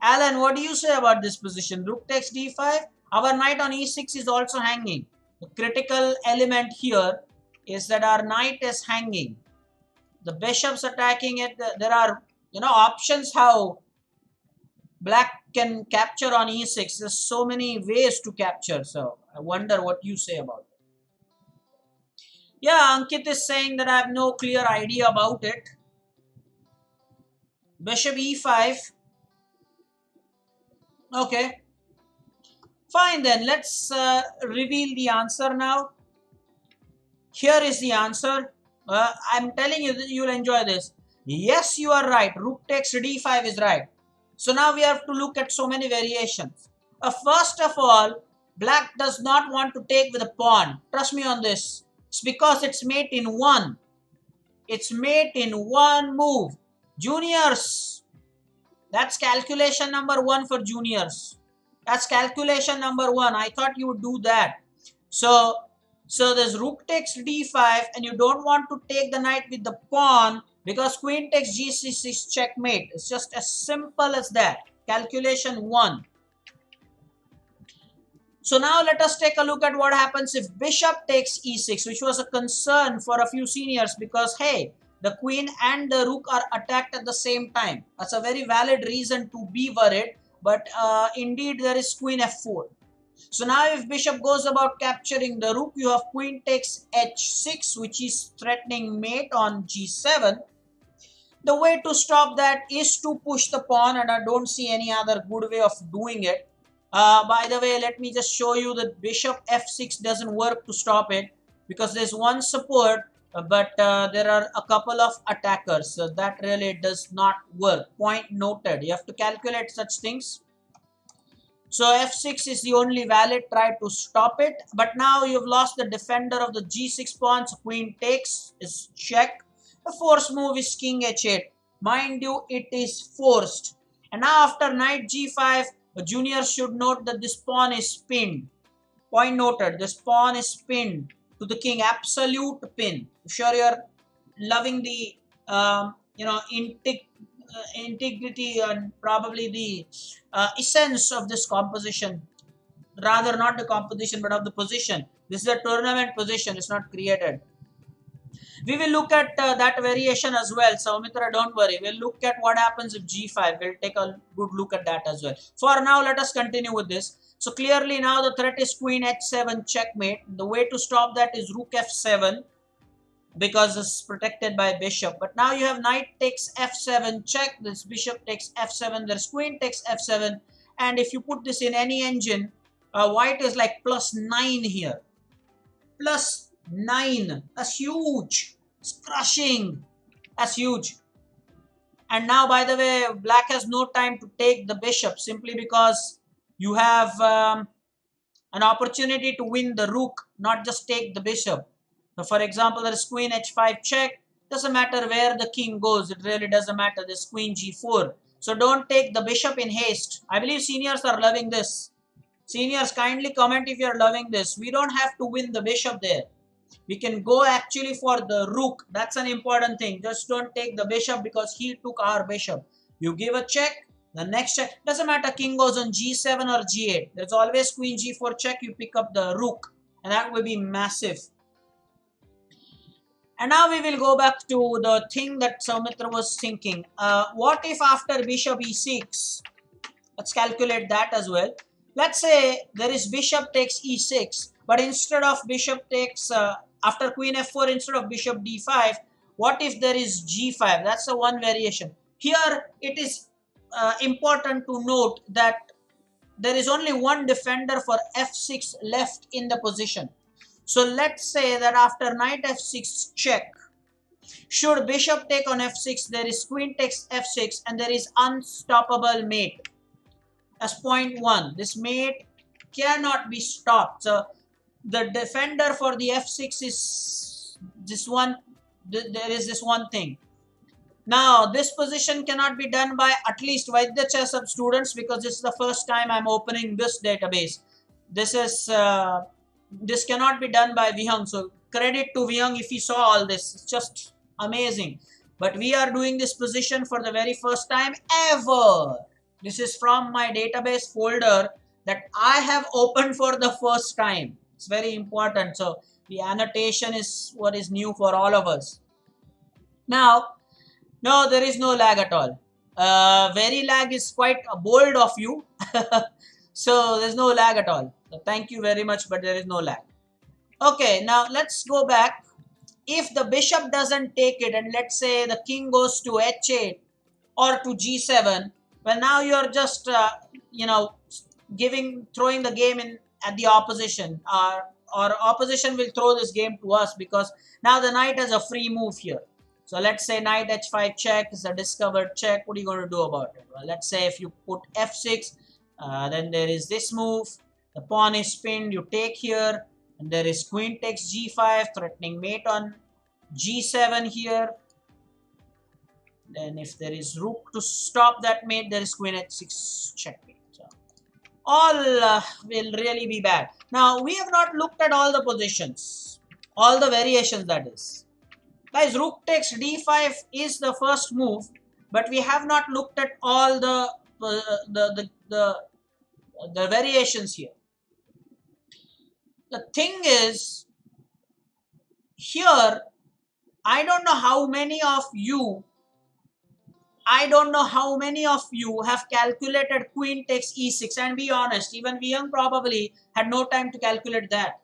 Alan, what do you say about this position? Rook takes d5. Our knight on e6 is also hanging. The critical element here is that our knight is hanging. The bishop's attacking it. There are options how black can capture on e6. There's so many ways to capture. So I wonder what you say about it. Yeah, Ankit is saying that I have no clear idea about it. Bishop e5. Okay. Fine then. Let's reveal the answer now. Here is the answer. I'm telling you that you'll enjoy this. Yes, you are right. Rook takes d5 is right. So now we have to look at so many variations. First of all, black does not want to take with a pawn. Trust me on this. It's because it's mate in one. It's mate in one move. Juniors, that's calculation number one for juniors. That's calculation number one. I thought you would do that. So, so this rook takes d5 and you don't want to take the knight with the pawn because queen takes g6 is checkmate. It's just as simple as that. Calculation one. So now let us take a look at what happens if bishop takes e6, which was a concern for a few seniors because, hey, the queen and the rook are attacked at the same time. That's a very valid reason to be worried, but indeed there is queen f4. So now if bishop goes about capturing the rook, you have queen takes h6, which is threatening mate on g7. The way to stop that is to push the pawn, and I don't see any other good way of doing it. By the way, let me just show you that bishop f6 doesn't work to stop it because there's one support, but there are a couple of attackers. So that really does not work. Point noted. You have to calculate such things. So f6 is the only valid try to stop it. But now you've lost the defender of the g6 pawn. So queen takes is check. The forced move is king h8. Mind you, it is forced. And now after knight g5, a junior should note that this pawn is pinned. Point noted, this pawn is pinned to the king. Absolute pin. I'm sure you're loving the integrity and probably the essence of this composition. Rather not the composition but of the position. This is a tournament position. It's not created. We will look at that variation as well. Soumitra, don't worry. We'll look at what happens if g5. We'll take a good look at that as well. For now, let us continue with this. So clearly now the threat is queen h7 checkmate. The way to stop that is rook f7 because it's protected by bishop. But now you have knight takes f7 check. This bishop takes f7. There's queen takes f7. And if you put this in any engine, white is like +9 here. +9. That's huge. It's crushing. That's huge. And now, by the way, black has no time to take the bishop simply because you have an opportunity to win the rook, not just take the bishop. So for example, there is queen h5 check. Doesn't matter where the king goes. It really doesn't matter. There's queen g4. So don't take the bishop in haste. I believe seniors are loving this. Seniors, kindly comment if you're loving this. We don't have to win the bishop there. We can go actually for the rook. That's an important thing. Just don't take the bishop because he took our bishop. You give a check. The next check. Doesn't matter king goes on g7 or g8. There's always queen g4 check. You pick up the rook. And that will be massive. And now we will go back to the thing that Soumitra was thinking. What if after bishop e6? Let's calculate that as well. Let's say there is bishop takes e6. But instead of bishop takes, after queen f4, instead of bishop d5, what if there is g5? That's the one variation. Here, it is important to note that there is only one defender for f6 left in the position. So let's say that after knight f6 check, should bishop take on f6, there is queen takes f6 and there is unstoppable mate. As point one, this mate cannot be stopped. So the defender for the f6 is this one. There is this one thing. Now this position cannot be done by at least Vaidya Chess Hub students because this is the first time I'm opening this database. This cannot be done by Vihang. So credit to Vihang if he saw all this. It's just amazing. But we are doing this position for the very first time ever. This is from my database folder that I have opened for the first time. It's very important. So the annotation is what is new for all of us. Now, no, there is no lag at all. Very lag is quite bold of you. So there's no lag at all. So thank you very much, but there is no lag. Okay, now let's go back. If the bishop doesn't take it and let's say the king goes to h8 or to g7, well, now you're just, throwing the game in at the opposition. Or opposition will throw this game to us because now the knight has a free move here. So let's say knight h5 check is a discovered check. What are you going to do about it? Well, let's say if you put f6, then there is this move. The pawn is pinned. You take here. And there is queen takes g5, threatening mate on g7 here. Then if there is rook to stop that mate, there is queen h6 checkmate. So all will really be bad. Now, we have not looked at all the positions, all the variations, that is. Guys, rook takes d5 is the first move, but we have not looked at all the variations here. The thing is, here, I don't know how many of you have calculated queen takes e6, and be honest, even Young probably had no time to calculate that.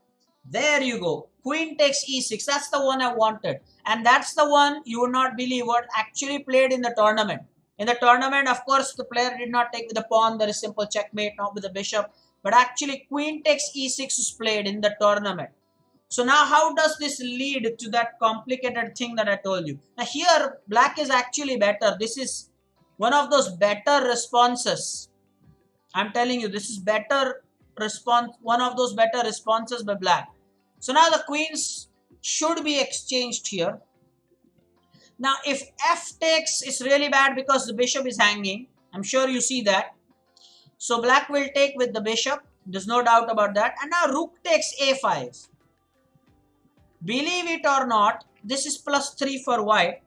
There you go. Queen takes e6. That's the one I wanted. And that's the one you would not believe what actually played in the tournament. In the tournament, of course, the player did not take with the pawn. There is simple checkmate, not with the bishop. But actually, queen takes e6 is played in the tournament. So now how does this lead to that complicated thing that I told you? Now here, black is actually better. This is one of those better responses. I'm telling you, this is better response, one of those better responses by black. So now the queens should be exchanged here. Now if f takes is really bad because the bishop is hanging. I'm sure you see that. So black will take with the bishop. There's no doubt about that. And now rook takes a5. Believe it or not, this is +3 for white.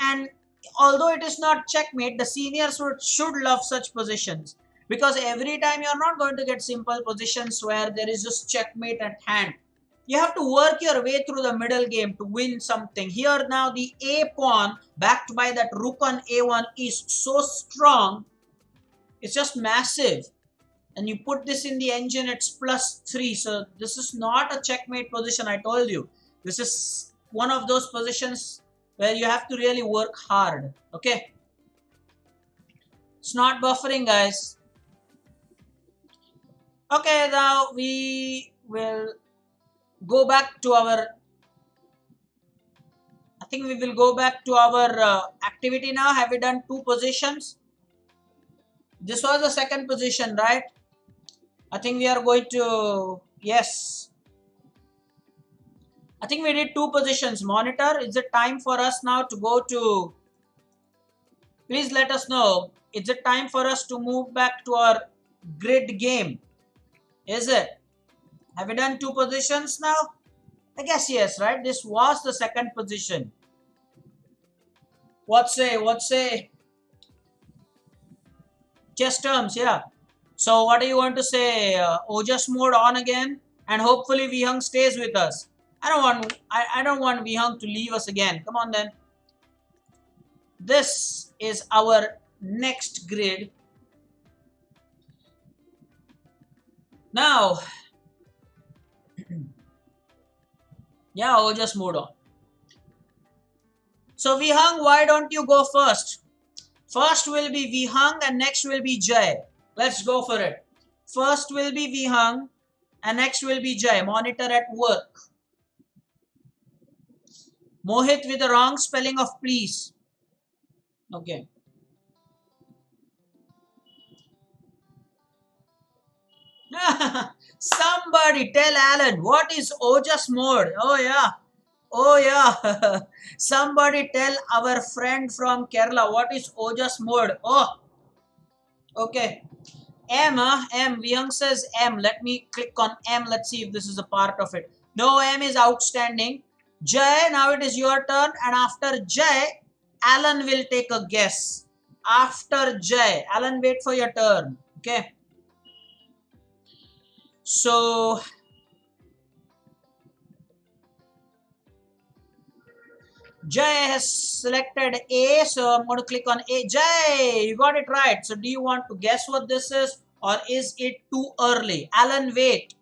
And although it is not checkmate, the seniors should love such positions. Because every time you're not going to get simple positions where there is just checkmate at hand. You have to work your way through the middle game to win something. Here now the a pawn backed by that rook on a1 is so strong. It's just massive. And you put this in the engine, it's +3. So this is not a checkmate position, I told you. This is one of those positions where you have to really work hard. Okay. It's not buffering, guys. Okay, now we will go back to our, I think we will go back to our activity now. Have we done 2 positions? This was the second position, right? I think we are going to, yes. I think we did 2 positions. Monitor, is it time for us now to go to, please let us know. Is it time for us to move back to our grid game? Is it? Have we done 2 positions now? I guess yes, right? This was the second position. What say? Chess terms, yeah. So what do you want to say? Ojas mode on again, and hopefully Vihang stays with us. I don't want Vihang to leave us again. Come on then. This is our next grid. Now, yeah, Ojas mode on. So Vihang, why don't you go first? First will be Vihang and next will be Jay. Let's go for it. First will be Vihang and next will be Jay. Monitor at work. Mohit with the wrong spelling of please. Okay. Somebody tell Alan, what is Ojas mode? Oh yeah. Oh yeah. Somebody tell our friend from Kerala, what is Ojas mode? Oh. Okay. M, M. Vihang says M. Let me click on M. Let's see if this is a part of it. No, M is outstanding. Jay, now it is your turn. And after Jay, Alan will take a guess. After Jay. Alan, wait for your turn. Okay. So, Jay has selected A, so I'm going to click on A. Jay, you got it right. So do you want to guess what this is, or is it too early? Alan, wait.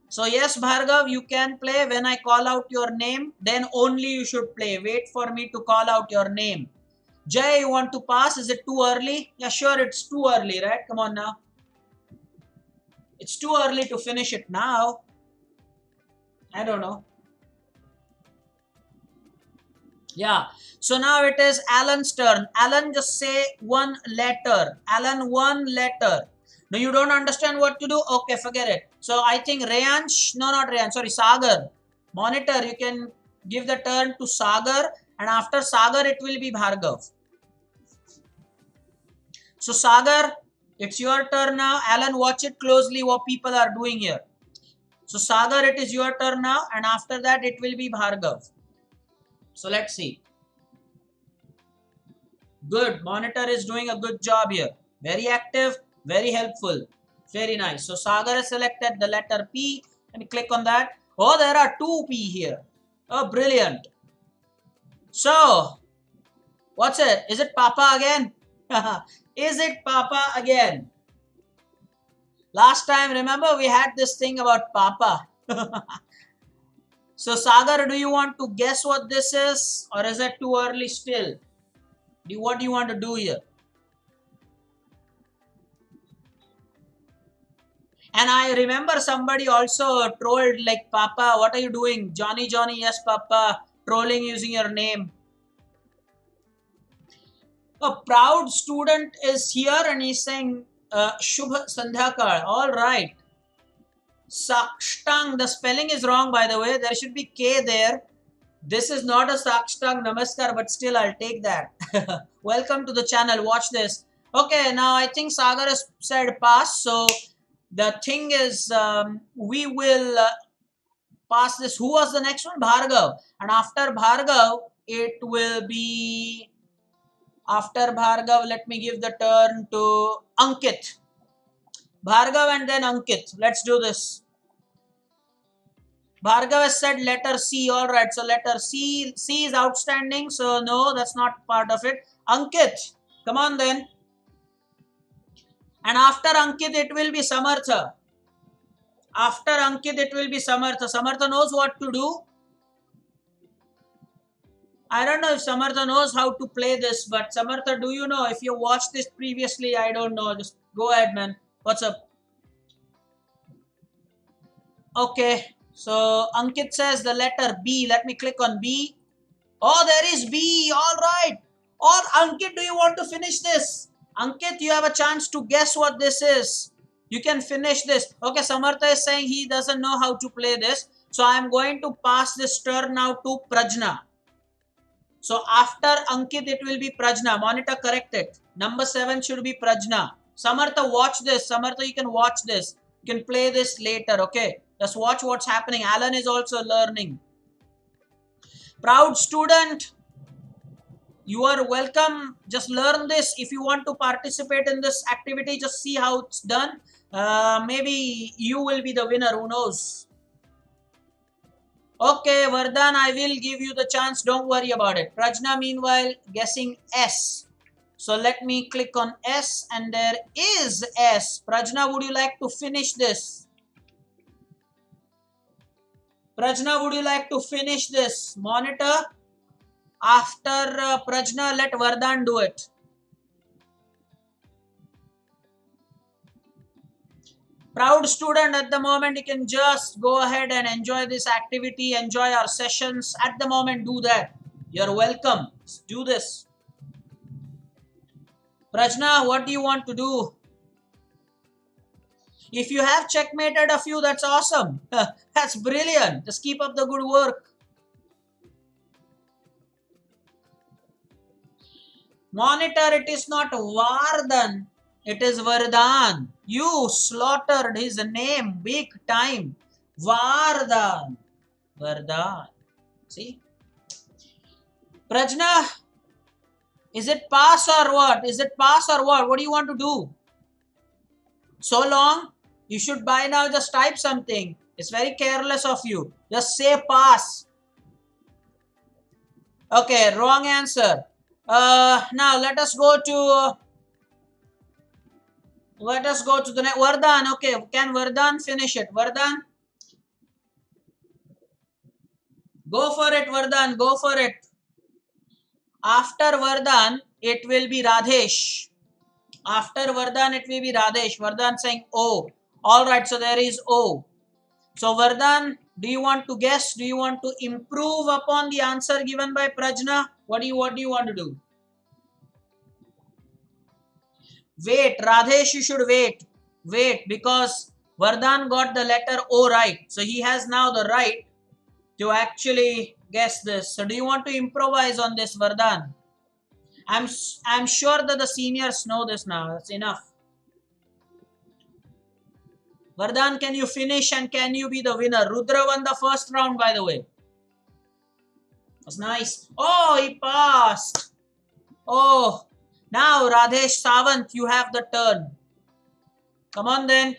So yes, Bhargav, you can play. When I call out your name, then only you should play. Wait for me to call out your name. Jay, you want to pass? Is it too early? Yeah, sure, it's too early, right? Come on now. It's too early to finish it now. I don't know. Yeah. So now it is Alan's turn. Alan, just say one letter. Alan, one letter. No, you don't understand what to do? Okay, forget it. So I think Rayansh, no, not Rayansh, sorry, Sagar. Monitor, you can give the turn to Sagar, and after Sagar, it will be Bhargav. So Sagar, it's your turn now. Alan, watch it closely what people are doing here. So Sagar, it is your turn now, and after that, it will be Bhargav. So let's see. Good. Monitor is doing a good job here. Very active, very helpful. Very nice. So Sagar has selected the letter P and click on that. Oh, there are two P here. Oh, brilliant. So, what's it? Is it Papa again? Is it Papa again? Last time, remember, we had this thing about Papa. So, Sagar, do you want to guess what this is? Or is it too early still? What do you want to do here? And I remember somebody also trolled like, Papa, what are you doing? Johnny, Johnny, yes, Papa. Trolling using your name. A proud student is here and he's saying, Shubh Sandhyakal. All right. Sakshtang. The spelling is wrong, by the way. There should be K there. This is not a Sakshtang Namaskar, but still I'll take that. Welcome to the channel. Watch this. Okay, now I think Sagar has said pass. So the thing is, we will pass this. Who was the next one? Bhargav. And after Bhargav, it will be... After Bhargav, let me give the turn to Ankit. Bhargav and then Ankit. Let's do this. Bhargav has said letter C. All right. So letter C. C is outstanding. So no, that's not part of it. Ankit. Come on then. And after Ankit, it will be Samartha. After Ankit, it will be Samartha. Samartha knows what to do. I don't know if Samartha knows how to play this, but Samartha, do you know? If you watched this previously, I don't know. Just go ahead, man. What's up? Okay. So Ankit says the letter B. Let me click on B. Oh, there is B. All right. Or Ankit, do you want to finish this? Ankit, you have a chance to guess what this is. You can finish this. Okay, Samartha is saying he doesn't know how to play this. So I am going to pass this turn now to Prajna. So after Ankit, it will be Prajna. Monitor, correct it. Number 7 should be Prajna. Samartha, watch this. Samartha, you can watch this. You can play this later, okay? Just watch what's happening. Alan is also learning. Proud student, you are welcome. Just learn this. If you want to participate in this activity, just see how it's done. Maybe you will be the winner. Who knows? Okay, Vardhan, I will give you the chance. Don't worry about it. Prajna, meanwhile, guessing S. So let me click on S and there is S. Prajna, would you like to finish this? Prajna, would you like to finish this? Monitor. After Prajna, let Vardhan do it. Proud student, at the moment you can just go ahead and enjoy this activity, enjoy our sessions. At the moment, do that. You're welcome. Just do this. Prajna, what do you want to do? If you have checkmated a few, that's awesome. That's brilliant. Just keep up the good work. Monitor, it is not Vardhan. It is Vardhan. You slaughtered his name big time. Vardhan. Vardhan. See? Prajna, is it pass or what? Is it pass or what? What do you want to do? So long? You should by now just type something. It's very careless of you. Just say pass. Okay, wrong answer. Now let us go to... the next. Vardhan, okay. Can Vardhan finish it? Vardhan? Go for it, Vardhan. Go for it. After Vardhan, it will be Radhesh. After Vardhan, it will be Radhesh. Vardhan saying O. Alright, so there is O. So Vardhan, Do you want to guess? Do you want to improve upon the answer given by Prajna? What do you want to do? Wait, Radhesh, you should wait. Wait, because Vardhan got the letter O right. So he has now the right to actually guess this. So do you want to improvise on this, Vardhan? I'm sure that the seniors know this now. That's enough. Vardhan, can you finish and can you be the winner? Rudra won the first round, by the way. That's nice. Oh, he passed. Oh, now Radhesh Sawant, you have the turn. Come on then.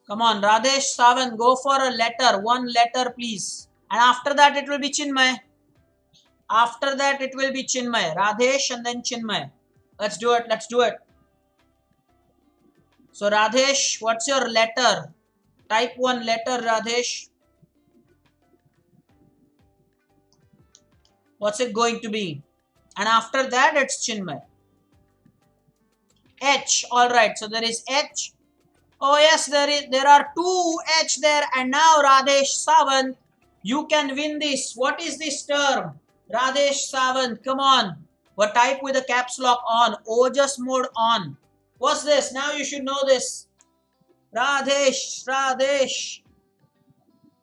Come on, Radhesh Sawant, go for a letter. One letter, please. And after that, it will be Chinmay. After that, it will be Chinmay. Radhesh and then Chinmay. Let's do it. Let's do it. So, Radhesh, what's your letter? Type one letter, Radhesh. What's it going to be? And after that, it's Chinmay. H. All right. So, there is H. Oh, yes, there are two H there. And now, Radhesh Sawant, you can win this. What is this term? Radhesh Sawant, come on. What type with the caps lock on? Ojas mode on. What's this? Now you should know this. Radhesh.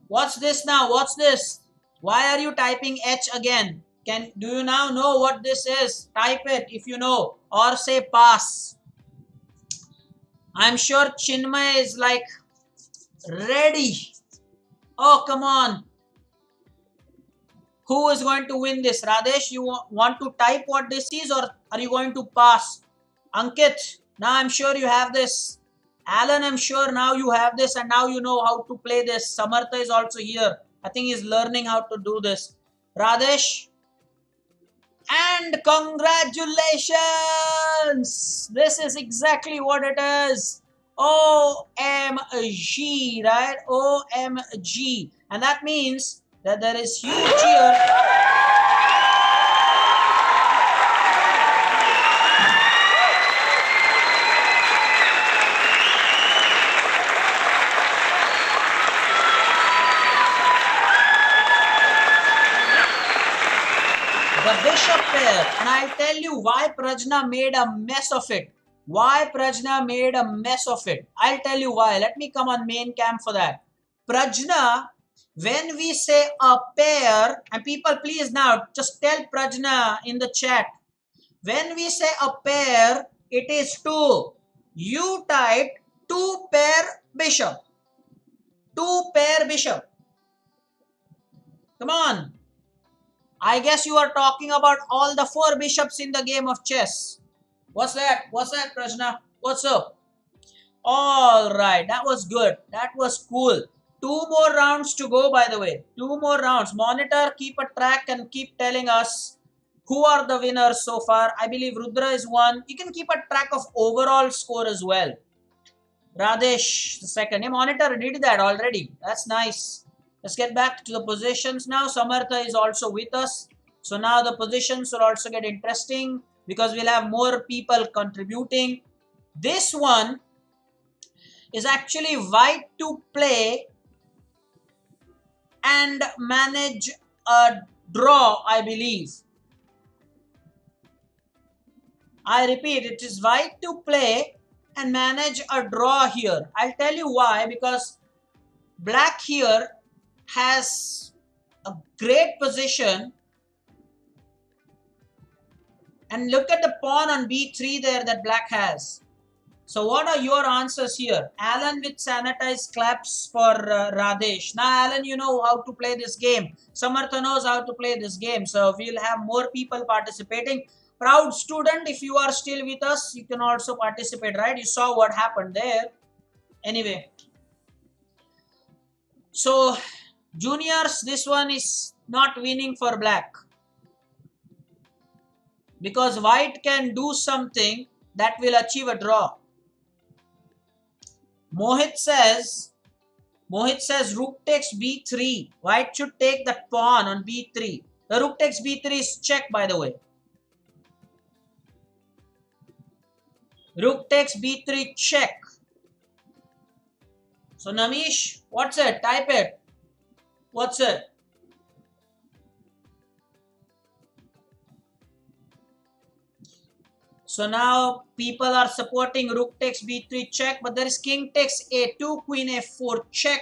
What's this now? What's this? Why are you typing H again? Do you now know what this is? Type it if you know, or say pass. I'm sure Chinmay is like ready. Oh, come on. Who is going to win this? Radhesh, you want to type what this is, or are you going to pass? Ankit, now I'm sure you have this. Alan, I'm sure now you have this and now you know how to play this. Samartha is also here. I think he's learning how to do this. Radhesh, and congratulations! This is exactly what it is. OMG, right? OMG. And that means that there is huge cheer. The bishop pair, and I'll tell you why Prajna made a mess of it. Why Prajna made a mess of it. I'll tell you why. Let me come on main cam for that. Prajna, when we say a pair, and people please now just tell Prajna in the chat. When we say a pair, it is two. You typed two pair bishop. Two pair bishop. Come on. I guess you are talking about all the four bishops in the game of chess. What's that? What's that, Prajna? What's up? All right. That was good. That was cool. Two more rounds to go, by the way. Two more rounds. Monitor, keep a track and keep telling us who are the winners so far. I believe Rudra is one. You can keep a track of overall score as well. Radhesh, the second. Hey, Monitor did that already. That's nice. Let's get back to the positions now. Samartha is also with us. So now the positions will also get interesting because we'll have more people contributing. This one is actually white to play and manage a draw, I believe. I repeat, it is white to play and manage a draw here. I'll tell you why, because black here has a great position, and look at the pawn on b3 there that black has. So what are your answers here? Alan with sanitized claps for Radhesh. Now Alan, you know how to play this game. Samartha knows how to play this game. So we'll have more people participating. Proud student, if you are still with us, you can also participate, right? You saw what happened there. Anyway. So juniors, this one is not winning for black, because white can do something that will achieve a draw. Mohit says rook takes b3. White should take that pawn on b3. The rook takes b3 is check, by the way. Rook takes b3 check. So Namish, what's it? Type it. What's it? So now people are supporting rook takes b3 check, but there is king takes a2, queen f4 check,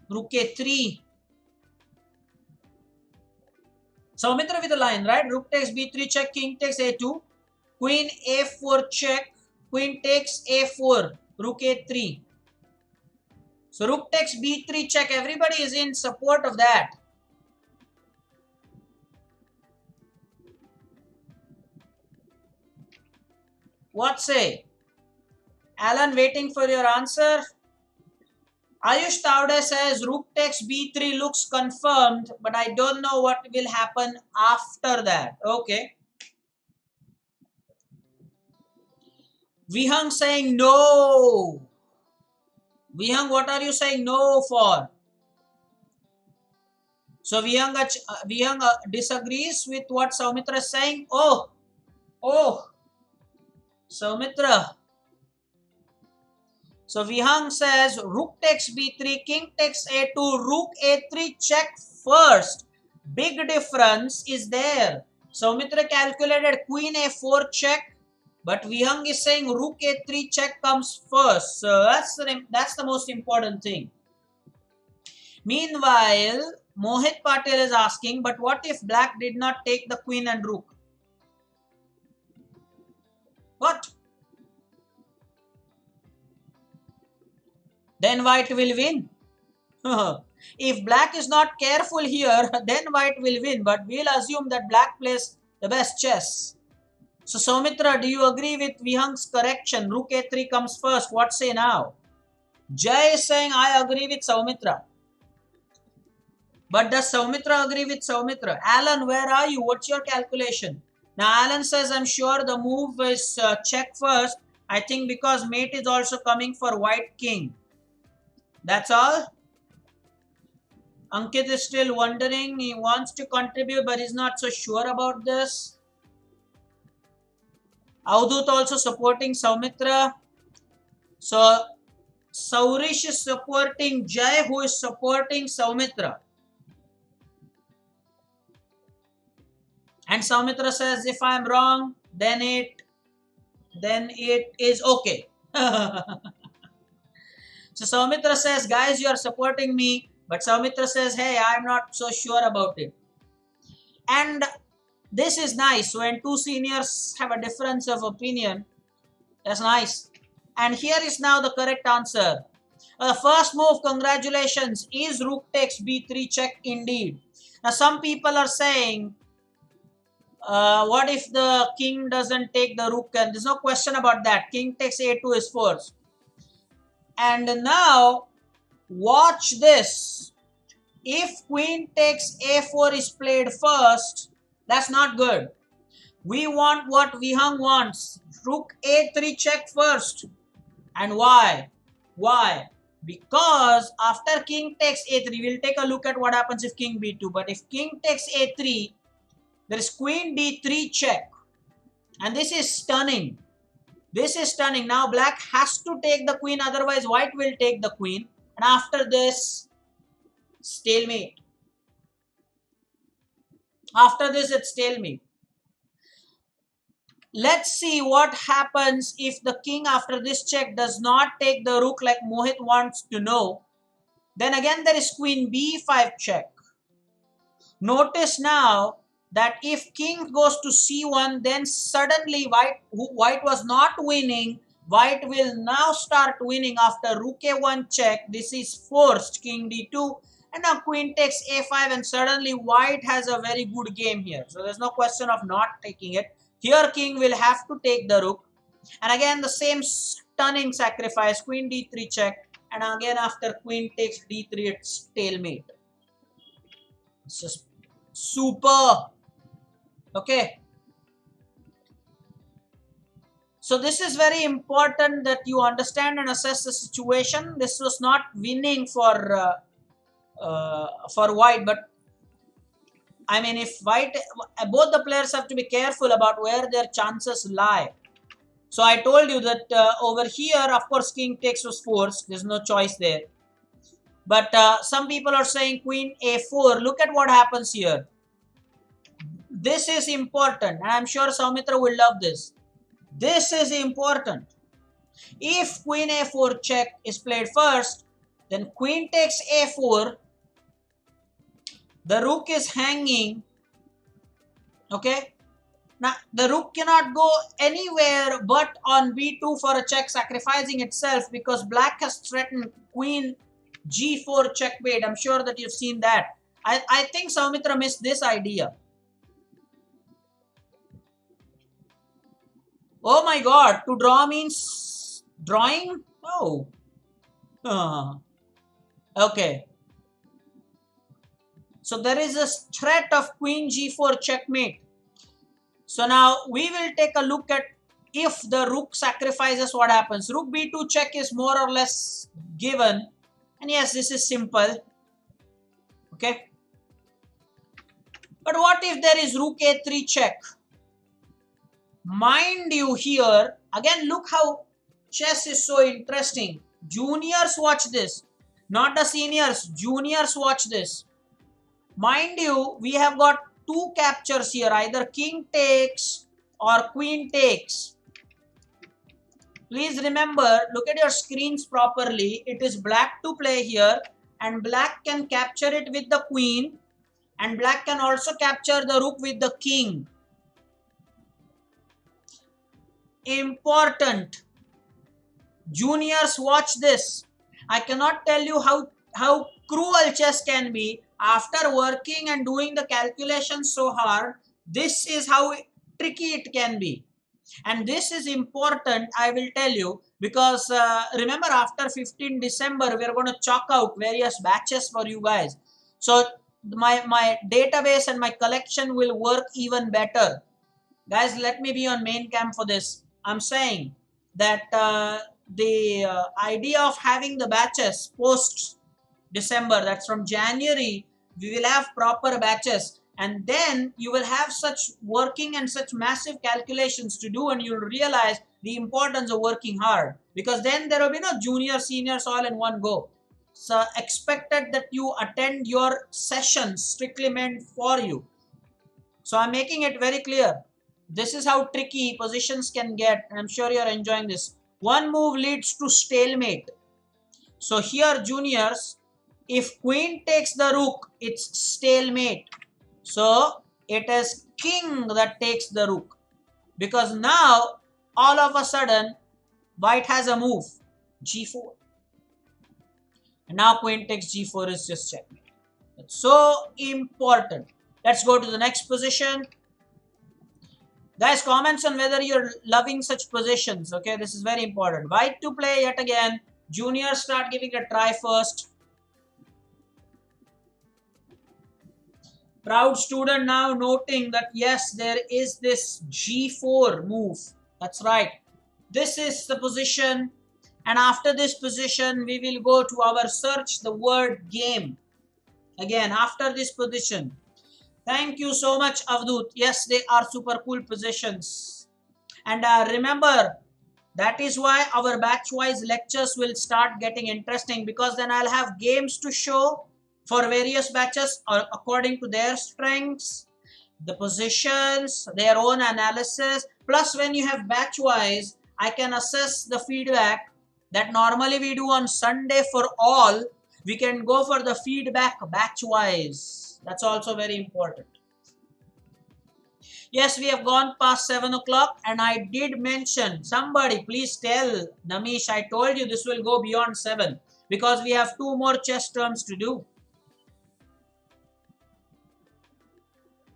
rook a3. Soumitra with a line, right? Rook takes b3 check, king takes a2, queen a4 check, queen takes a4, rook a3. So rook takes b3 check, everybody is in support of that. What say? Alan, waiting for your answer. Ayush Taude says rook takes b3 looks confirmed, but I don't know what will happen after that. Okay. Vihang saying no. Vihang, what are you saying no for? So Vihang disagrees with what Soumitra is saying. Oh, Soumitra. So Vihang says rook takes b3, king takes a2, rook a3 check first. Big difference is there. Soumitra calculated queen a4 check, but Vihang is saying rook a3 check comes first. So that's the most important thing. Meanwhile, Mohit Patel is asking, but what if black did not take the queen and rook? What? Then white will win. If black is not careful here, then white will win. But we'll assume that black plays the best chess. So Soumitra, do you agree with Vihang's correction? Rook a3 comes first. What say now? Jay is saying, I agree with Soumitra. But does Soumitra agree with Soumitra? Alan, where are you? What's your calculation? Now Alan says, I'm sure the move is check first. I think because mate is also coming for white king. That's all. Ankit is still wondering. He wants to contribute, but he's not so sure about this. Avdut also supporting Soumitra. So Saurish is supporting Jai, who is supporting Soumitra. And Soumitra says, if I'm wrong, then it is okay. So Soumitra says, guys, you are supporting me. But Soumitra says, hey, I'm not so sure about it. And this is nice. When two seniors have a difference of opinion, that's nice. And here is now the correct answer. The first move, congratulations, is rook takes b3 check indeed. Now some people are saying, what if the king doesn't take the rook? And there's no question about that. King takes a2 is forced. And now, watch this. If queen takes a4 is played first, that's not good. We want what Vihang wants. Rook a3 check first. And why? Why? Because after king takes a3, we'll take a look at what happens if king b2. But if king takes a3, there is queen d3 check. And this is stunning. This is stunning. Now black has to take the queen, otherwise white will take the queen. And after this, stalemate. After this, it's stalemate. Let's see what happens if the king after this check does not take the rook like Mohit wants to know. Then again there is queen b5 check. Notice now that if king goes to c1, then suddenly white was not winning. White will now start winning after rook a1 check. This is forced, king d2. And now queen takes a5 and suddenly white has a very good game here. So there's no question of not taking it. Here king will have to take the rook. And again the same stunning sacrifice, queen d3 check. And again after queen takes d3, it's stalemate. It's just super. Okay. So this is very important that you understand and assess the situation. This was not winning for white, but I mean, if white, both the players have to be careful about where their chances lie. So I told you that over here, of course, king takes was forced. There's no choice there. But some people are saying queen a4. Look at what happens here. This is important, and I'm sure Soumitra will love this. This is important. If queen a4 check is played first, then queen takes a4. The rook is hanging. Okay. Now the rook cannot go anywhere but on b2 for a check, sacrificing itself, because black has threatened queen g4 checkmate. I'm sure that you've seen that. I think Soumitra missed this idea. Oh my god, to draw means drawing? Oh. Okay. So there is a threat of queen g4 checkmate. So now we will take a look at if the rook sacrifices, what happens. Rook b2 check is more or less given. And yes, this is simple. Okay. But what if there is rook a3 check? Mind you here, again look how chess is so interesting. Juniors watch this, not the seniors. Juniors watch this. Mind you, we have got two captures here, either king takes or queen takes. Please remember, look at your screens properly. It is black to play here, and black can capture it with the queen, and black can also capture the rook with the king. Important. Juniors watch this. I cannot tell you how cruel chess can be. After working and doing the calculations so hard, this is how tricky it can be. And this is important, I will tell you, because remember, after 15 December, we are going to chalk out various batches for you guys. So my database and my collection will work even better. Guys, let me be on main cam for this. I'm saying that the idea of having the batches post December, that's from January, we will have proper batches, and then you will have such working and such massive calculations to do, and you'll realize the importance of working hard, because then there will be no junior seniors all in one go. So expected that you attend your sessions strictly meant for you. So I'm making it very clear. This is how tricky positions can get, and I'm sure you're enjoying this. One move leads to stalemate. So here, juniors, if queen takes the rook, it's stalemate. So it is king that takes the rook, because now all of a sudden white has a move, g4. And now queen takes g4 is just checkmate. That's so important. Let's go to the next position. Guys, comments on whether you're loving such positions. Okay, this is very important. White to play yet again. Juniors start giving it a try first. Proud student now noting that yes, there is this g4 move. That's right. This is the position. And after this position, we will go to our search the word game. Again, after this position. Thank you so much, Avdut. Yes, they are super cool positions. And remember, that is why our batch-wise lectures will start getting interesting, because then I'll have games to show for various batches according to their strengths, the positions, their own analysis. Plus, when you have batch-wise, I can assess the feedback that normally we do on Sunday for all. We can go for the feedback batch-wise. That's also very important. Yes, we have gone past 7 o'clock, and I did mention, somebody please tell Namish, I told you this will go beyond 7, because we have 2 more chess terms to do.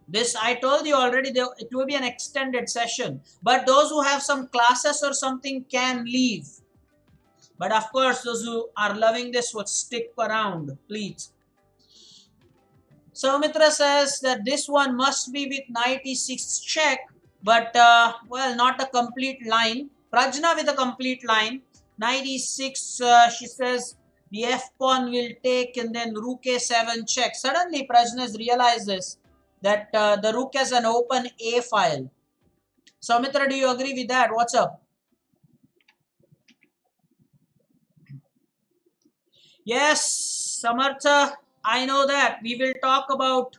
This I told you already, it will be an extended session, but those who have some classes or something can leave. But of course, those who are loving this would stick around, please. Soumitra says that this one must be with knight e6 check, but well, not a complete line. Prajna with a complete line. Knight e6, she says the f pawn will take, and then rook a7 check. Suddenly Prajna has realized this, that the rook has an open a file. Soumitra, do you agree with that? What's up? Yes, Samartha, I know that. We will talk about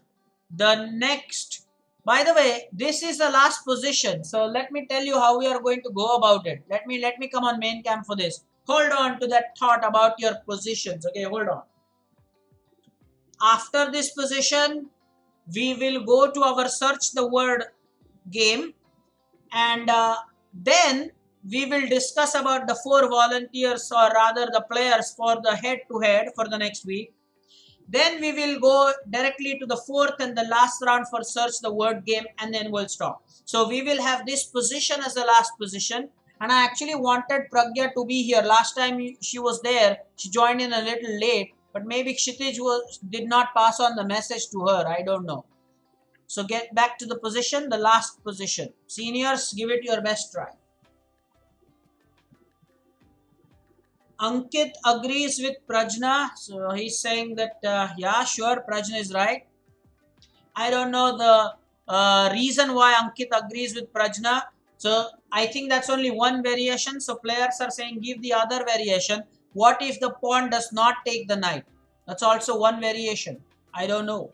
the next. By the way, this is the last position. So let me tell you how we are going to go about it. Let me come on main cam for this. Hold on to that thought about your positions. Okay, hold on. After this position, we will go to our search the word game, and then we will discuss about the four volunteers, or rather the players, for the head to head for the next week. Then we will go directly to the fourth and the last round for search the word game, and then we'll stop. So we will have this position as the last position. And I actually wanted Pragya to be here. Last time she was there, she joined in a little late, but maybe Kshitij did not pass on the message to her. I don't know. So get back to the position, the last position. Seniors, give it your best try. Ankit agrees with Prajna. So he's saying that, yeah, sure, Prajna is right. I don't know the reason why Ankit agrees with Prajna. So I think that's only one variation. So players are saying give the other variation. What if the pawn does not take the knight? That's also one variation. I don't know.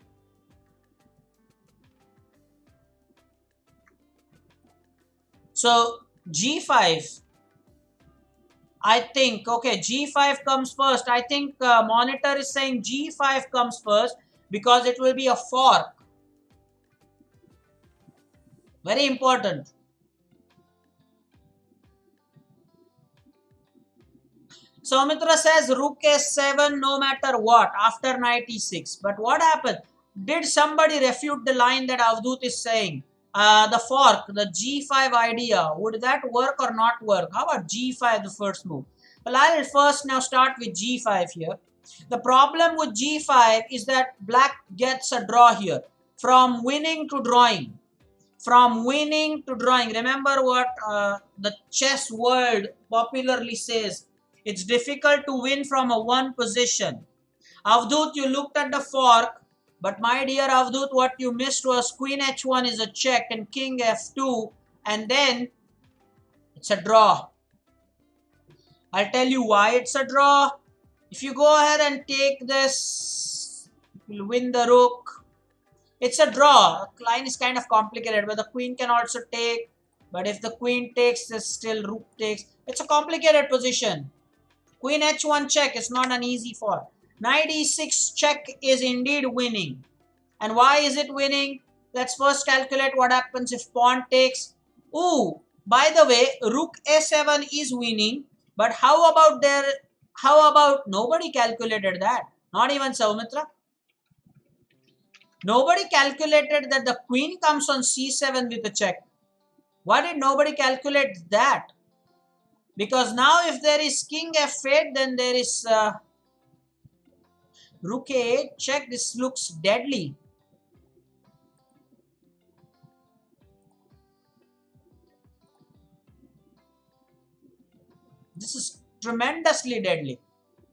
So g5. I think, okay, g5 comes first. I think monitor is saying g5 comes first because it will be a fork. Very important. Soumitra says rook a7 no matter what after knight e6. But what happened? Did somebody refute the line that Avdut is saying? The fork, the g5 idea, would that work or not work? How about g5, the first move? Well, I'll first now start with g5 here. The problem with g5 is that black gets a draw here. From winning to drawing. From winning to drawing. Remember what the chess world popularly says. It's difficult to win from a one position. Avdut, you looked at the fork. But my dear Avdut, what you missed was queen h1 is a check and king f2, and then it's a draw. I'll tell you why it's a draw. If you go ahead and take this, you'll win the rook. It's a draw. The line is kind of complicated, but the queen can also take. But if the queen takes, there's still rook takes. It's a complicated position. Queen h1 check is not an easy fork. Knight e6 check is indeed winning. And why is it winning? Let's first calculate what happens if pawn takes. Ooh, by the way, rook a7 is winning. But how about nobody calculated that? Not even Soumitra. Nobody calculated that the queen comes on c7 with a check. Why did nobody calculate that? Because now if there is king f8, then there is rook a8 check. This looks deadly. This is tremendously deadly.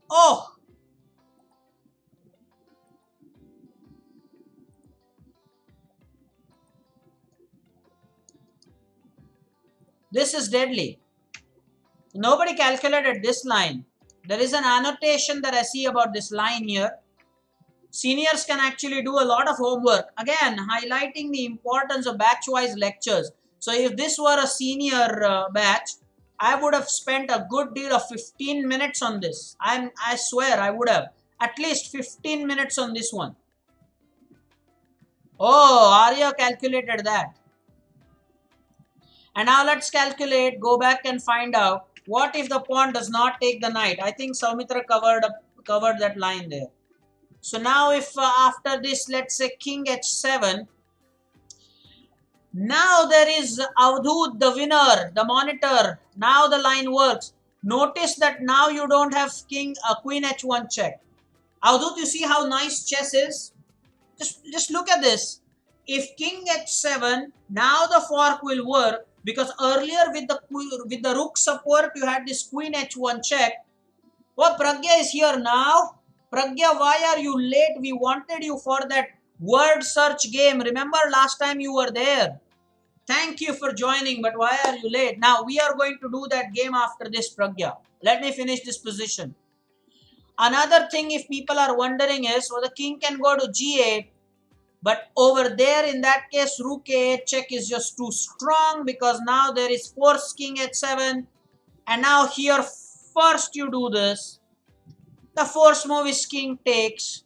Oh! This is deadly. Nobody calculated this line. There is an annotation that I see about this line here. Seniors can actually do a lot of homework. Again, highlighting the importance of batch-wise lectures. So if this were a senior batch, I would have spent a good deal of 15 minutes on this. I swear I would have. At least 15 minutes on this one. Oh, Arya calculated that. And now let's calculate, go back and find out what if the pawn does not take the knight. I think Soumitra covered that line there. So now if after this, let's say king h7, now there is Avdut, the winner, the monitor. Now the line works. Notice that now you don't have queen h1 check. Avdut, you see how nice chess is? Just look at this. If king h7, now the fork will work, because earlier with the rook support you had this queen h1 check. Oh, Pragya is here now. Pragya, why are you late? We wanted you for that word search game. Remember last time you were there. Thank you for joining, but why are you late? Now we are going to do that game after this, Pragya. Let me finish this position. Another thing, if people are wondering, is well, the king can go to g8, but over there in that case rook a8 check is just too strong, because now there is force king h7, and now here first you do this. The force move is king takes,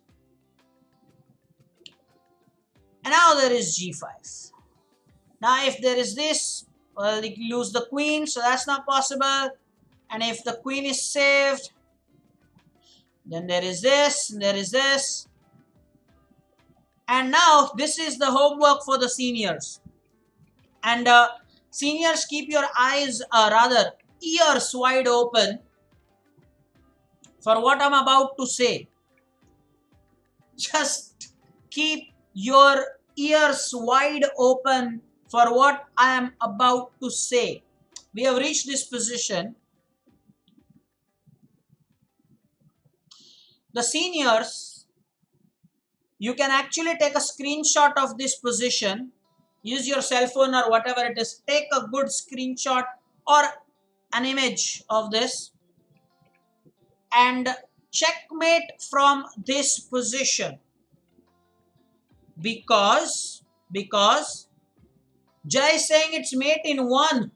and now there is g5. Now if there is this, well, you lose the queen, so that's not possible. And if the queen is saved, then there is this, and there is this. And now this is the homework for the seniors. And seniors, keep your eyes, rather ears wide open for what I'm about to say. Just keep your ears wide open for what I am about to say. We have reached this position. The seniors, you can actually take a screenshot of this position. Use your cell phone or whatever it is. Take a good screenshot or an image of this and checkmate from this position, because Jay is saying it's mate in 1.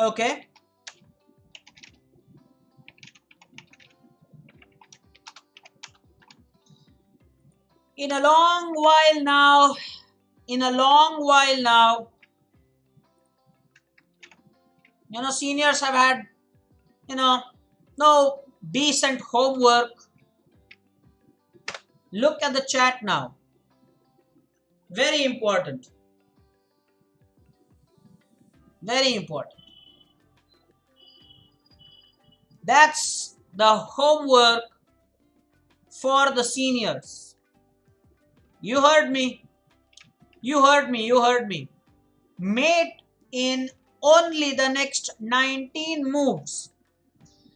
Okay. In a long while now, seniors have had, no decent homework. Look at the chat now. Very important. Very important. That's the homework for the seniors. You heard me. You heard me. Mate in only the next 19 moves.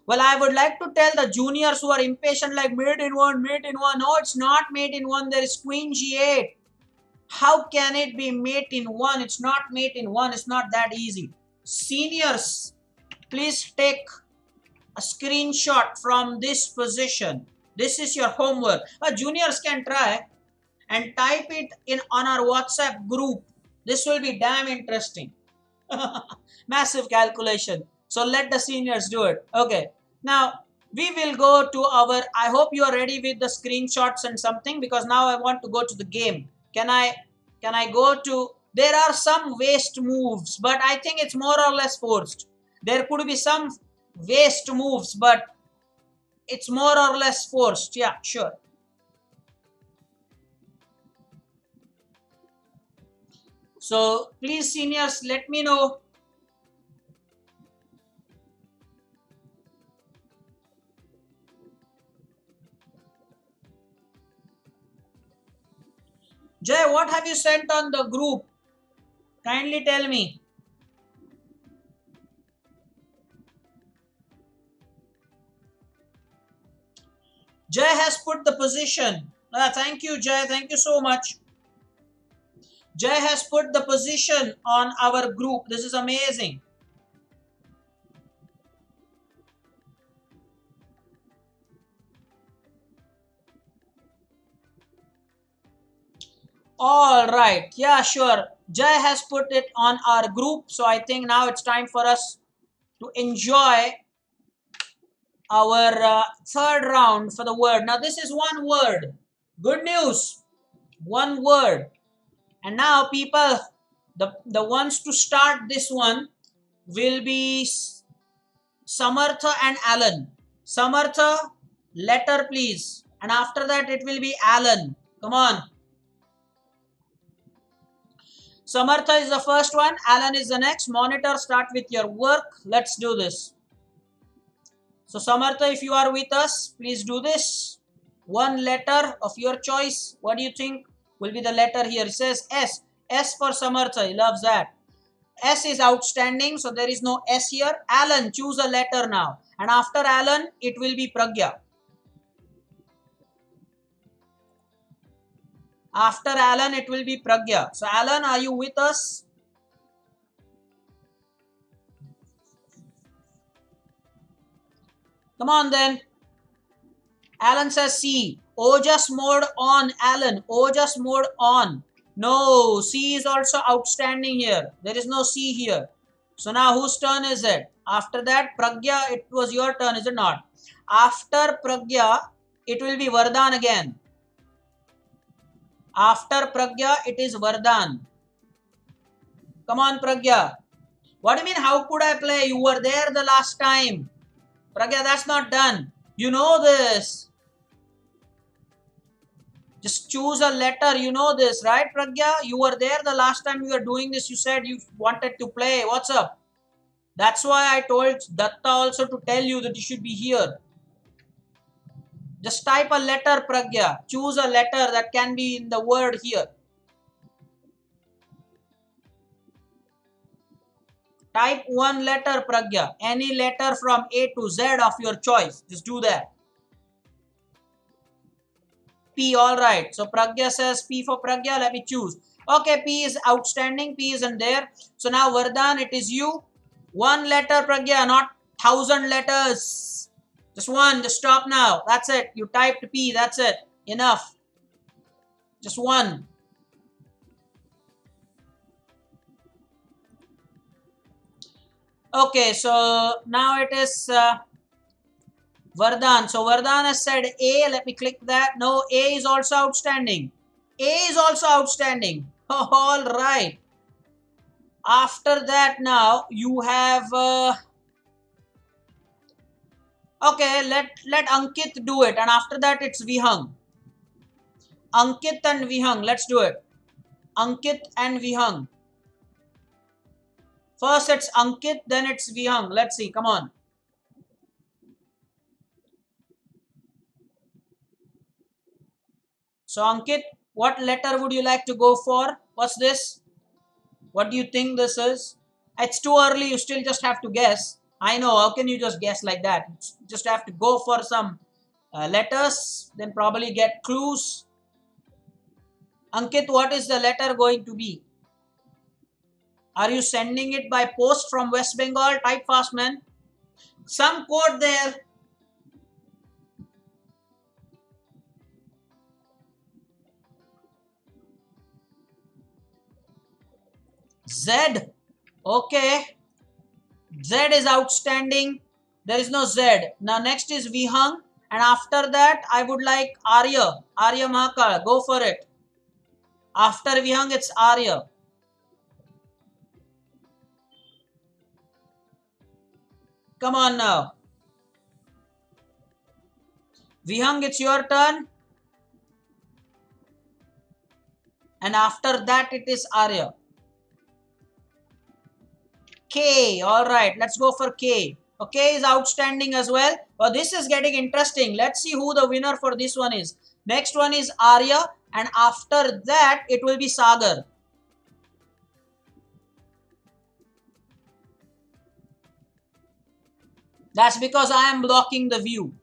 Well, I would like to tell the juniors who are impatient, like mate in 1. No, it's not mate in 1. There is queen g8. How can it be mate in 1? It's not mate in 1. It's not that easy. Seniors, please take a screenshot from this position. This is your homework. Juniors can try and type it in on our WhatsApp group. This will be damn interesting. Massive calculation. So let the seniors do it. Okay. Now we will go to our, I hope you are ready with the screenshots and something, because now I want to go to the game. Can I go to, there are some waste moves, but I think it's more or less forced. There could be some waste moves, but it's more or less forced. Yeah, sure. So please, seniors, let me know. Jay, what have you sent on the group? Kindly tell me. Jay has put the position. Thank you, Jay. Thank you so much. Jay has put the position on our group. This is amazing. All right. Yeah, sure. Jay has put it on our group. So I think now it's time for us to enjoy our third round for the word. Now this is one word. Good news. One word. And now people, the ones to start this one will be Samartha and Alan. Samartha, letter please. And after that it will be Alan. Come on. Samartha is the first one. Alan is the next. Monitor, start with your work. Let's do this. So Samartha, if you are with us, please do this. One letter of your choice. What do you think will be the letter here? It says S. S for Samartha. He loves that. S is outstanding. So there is no S here. Alan, choose a letter now. And after Alan, it will be Pragya. After Alan, it will be Pragya. So Alan, are you with us? Come on then. Alan says C. Ojas mode on, Alan. Ojas mode on. No, C is also outstanding here. There is no C here. So now whose turn is it? After that, Pragya, it was your turn, is it not? After Pragya, it will be Vardhan again. After Pragya, it is Vardhan. Come on, Pragya. What do you mean, how could I play? You were there the last time. Pragya, that's not done. You know this. Just choose a letter. You know this, right, Pragya? You were there the last time we were doing this. You said you wanted to play. What's up? That's why I told Datta also to tell you that you should be here. Just type a letter, Pragya. Choose a letter that can be in the word here. Type one letter, Pragya. Any letter from A to Z of your choice. Just do that. P, alright. So Pragya says P for Pragya. Let me choose. Okay, P is outstanding. P isn't there. So now Vardhan, it is you. One letter, Pragya, not 1,000 letters. Just one. Just stop now. That's it. You typed P. That's it. Enough. Just one. Okay, so now it is Vardhan. So Vardhan has said A. Let me click that. No, A is also outstanding. A is also outstanding. All right. After that, now you have. Okay, let Ankit do it, and after that it's Vihang. Ankit and Vihang. Let's do it. Ankit and Vihang. First it's Ankit, then it's Vihang. Let's see. Come on. So Ankit, what letter would you like to go for? What's this? What do you think this is? It's too early. You still just have to guess. I know. How can you just guess like that? You just have to go for some letters. Then probably get clues. Ankit, what is the letter going to be? Are you sending it by post from West Bengal? Type fast, man. Some code there. Z. Okay. Z is outstanding. There is no Z. Now next is Vihang. And after that, I would like Arya. Arya Mahakal. Go for it. After Vihang, it's Arya. Come on now. Vihang, it's your turn. And after that, it is Arya. K. Alright, let's go for K. Okay, is outstanding as well. Well, this is getting interesting. Let's see who the winner for this one is. Next one is Arya. And after that, it will be Sagar. That's because I am blocking the view.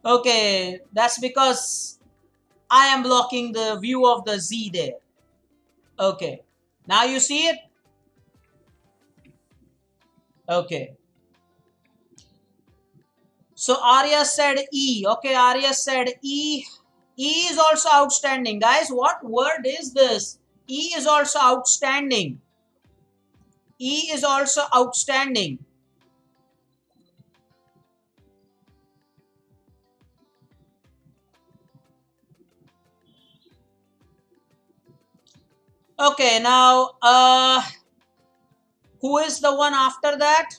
Okay, that's because I am blocking the view of the Z there. Okay, now you see it? Okay. So Arya said E. Okay, Arya said E. E is also outstanding. Guys, what word is this? E is also outstanding. E is also outstanding. Okay, now who is the one after that?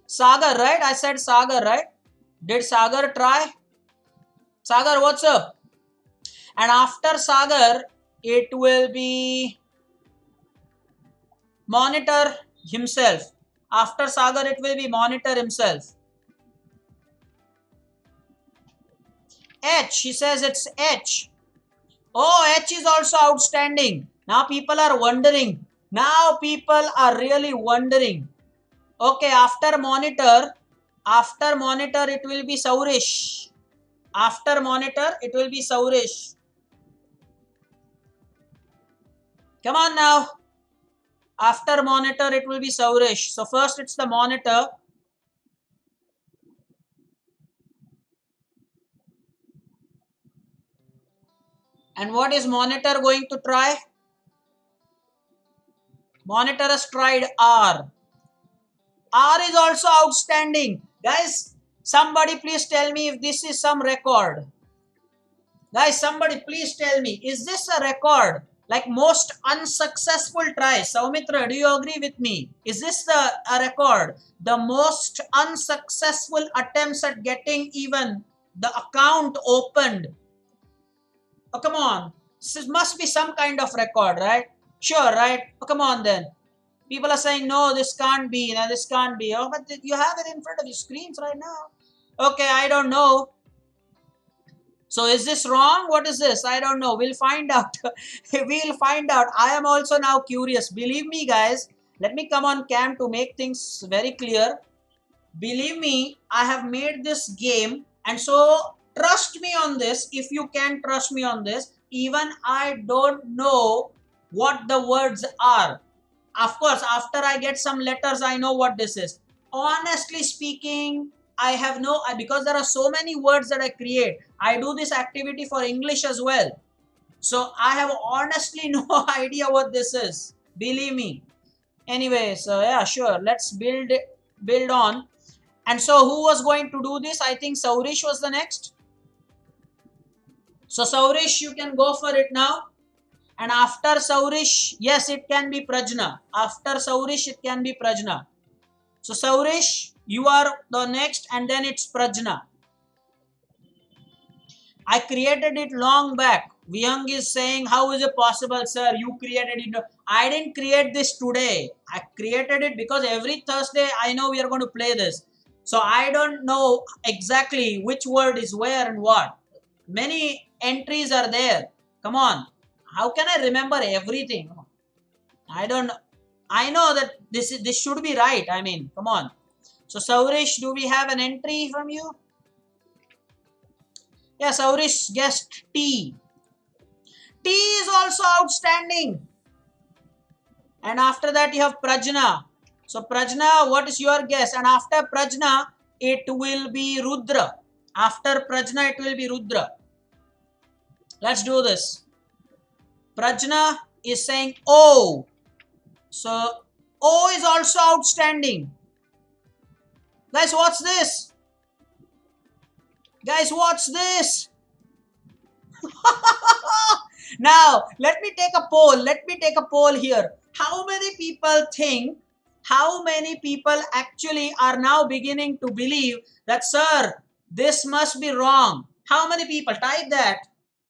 Sagar, right? I said Sagar, right? Did Sagar try? Sagar, what's up? And after Sagar, it will be Monitor himself. After Sagar, it will be Monitor himself. H, he says it's H. Oh, H is also outstanding. Now people are wondering. Now people are really wondering. Okay, after Monitor, it will be Saurish. After Monitor, it will be Saurish. Come on now. After monitor, it will be Saurish. So first it's the monitor. And what is monitor going to try? Monitor has tried R. R is also outstanding. Guys, somebody please tell me if this is some record. Guys, somebody please tell me, is this a record? Like most unsuccessful tries. Saumitra, do you agree with me? Is this a record? The most unsuccessful attempts at getting even the account opened. Oh, come on. This must be some kind of record, right? Sure, right? Oh, come on then. People are saying, no, this can't be. No, this can't be. Oh, but you have it in front of your screens right now. Okay, I don't know. So is this wrong? What is this? I don't know. We'll find out. We'll find out. I am also now curious. Believe me, guys. Let me come on cam to make things very clear. Believe me, I have made this game. And so trust me on this. If you can trust me on this. Even I don't know what the words are. Of course, after I get some letters, I know what this is. Honestly speaking, I have no, because there are so many words that I create. I do this activity for English as well. So I have honestly no idea what this is. Believe me. Anyway, so yeah, sure. Let's build on. And so who was going to do this? I think Saurish was the next. So Saurish, you can go for it now. And after Saurish, yes, it can be Prajna. After Saurish, it can be Prajna. So Saurish, you are the next, and then it's Prajna. I created it long back. Vyang is saying, how is it possible, sir? You created it. I didn't create this today. I created it because every Thursday I know we are going to play this. So I don't know exactly which word is where and what. Many entries are there. Come on. How can I remember everything? I don't know. I know that this should be right. I mean, come on. So Saurish, do we have an entry from you? Yeah, Saurish guessed T. T is also outstanding. And after that you have Prajna. So Prajna, what is your guess? And after Prajna, it will be Rudra. After Prajna, it will be Rudra. Let's do this. Prajna is saying O. So O is also outstanding. Guys, what's this? Guys, what's this? Now, let me take a poll. Let me take a poll here. How many people think, how many people actually are now beginning to believe that, sir, this must be wrong? How many people? Type that.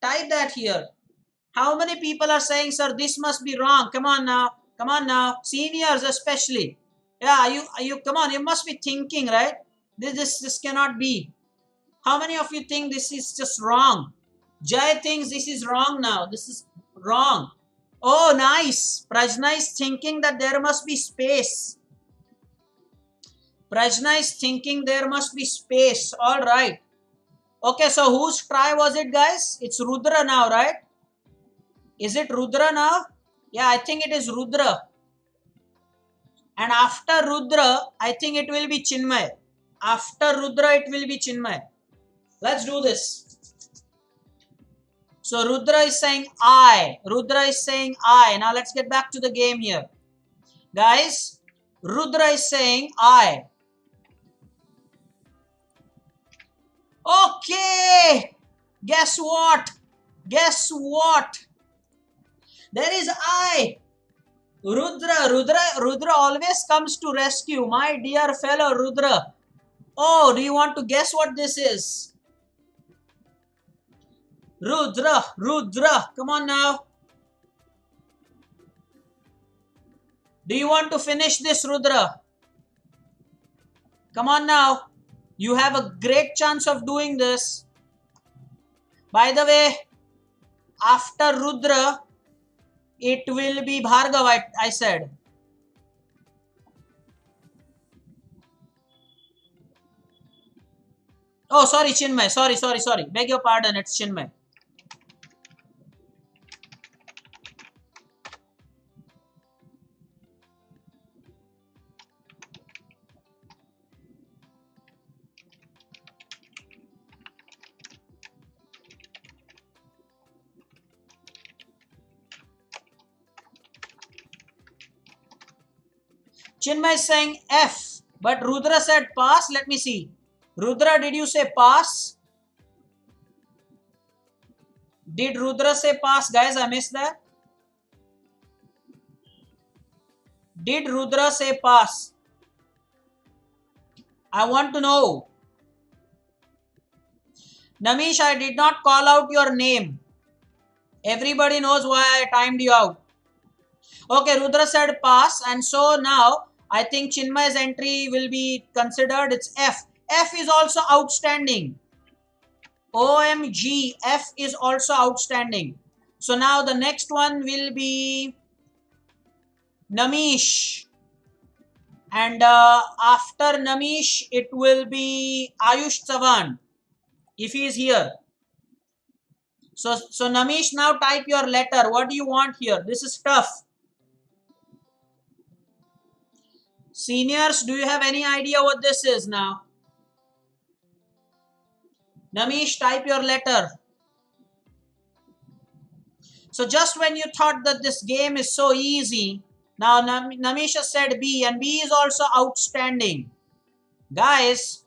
Type that here. How many people are saying, sir, this must be wrong? Come on now. Come on now. Seniors especially. Yeah, you come on. You must be thinking, right? This cannot be. How many of you think this is just wrong? Jai thinks this is wrong now. This is wrong. Oh, nice. Prajna is thinking that there must be space. Prajna is thinking there must be space. All right. Okay, so whose try was it, guys? It's Rudra now, right? Is it Rudra now? Yeah, I think it is Rudra. And after Rudra, I think it will be Chinmay. After Rudra, it will be Chinmay. Let's do this. So Rudra is saying I. Rudra is saying I. Now let's get back to the game here. Guys, Rudra is saying I. Okay. Guess what? Guess what? There is I. Rudra always comes to rescue. My dear fellow Rudra. Oh, do you want to guess what this is? Rudra. Come on now. Do you want to finish this, Rudra? Come on now. You have a great chance of doing this. By the way, after Rudra, it will be Bhargav, I said. Oh, sorry, Chinmay. Sorry. Beg your pardon, it's Chinmay. Chinmay is saying F, but Rudra said pass. Let me see. Rudra, did you say pass? Did Rudra say pass, guys? I missed that. Did Rudra say pass? I want to know. Namish, I did not call out your name. Everybody knows why I timed you out. Okay, Rudra said pass, and so now I think Chinmay's entry will be considered. It's F. F is also outstanding. OMG, F is also outstanding. So now the next one will be Namish. And after Namish, it will be Ayush Chavan, if he is here. So Namish, now type your letter. What do you want here? This is tough. Seniors, do you have any idea what this is now? Namish, type your letter. So just when you thought that this game is so easy, now Namisha said B, and B is also outstanding. Guys,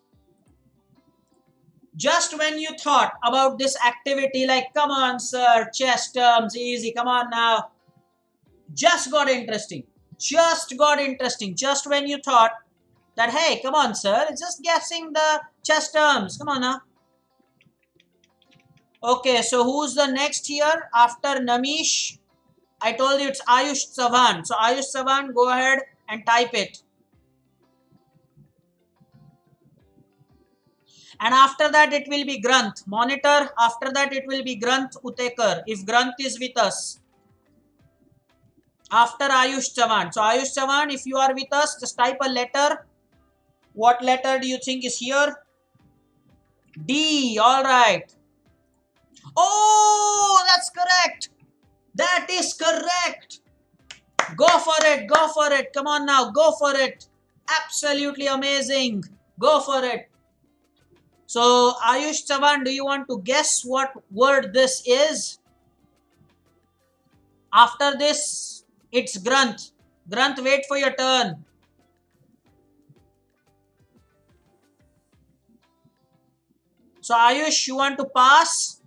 just when you thought about this activity, like, come on, sir, chess terms, easy, come on now, just got interesting. Just got interesting. Just when you thought that, hey, come on, sir, it's just guessing the chess terms. Come on now. Okay, so who's the next here after Namish? I told you it's Ayush Chavan. So Ayush Chavan, go ahead and type it. And after that, it will be Granth. Monitor, after that, it will be Granth Utekar, if Granth is with us. After Ayush Chavan. So Ayush Chavan, if you are with us, just type a letter. What letter do you think is here? D, alright. Oh, that's correct. That is correct. Go for it, go for it. Come on now, go for it. Absolutely amazing. Go for it. So Ayush Chavan, do you want to guess what word this is? After this, it's Granth. Granth, wait for your turn. So Ayush, you want to pass?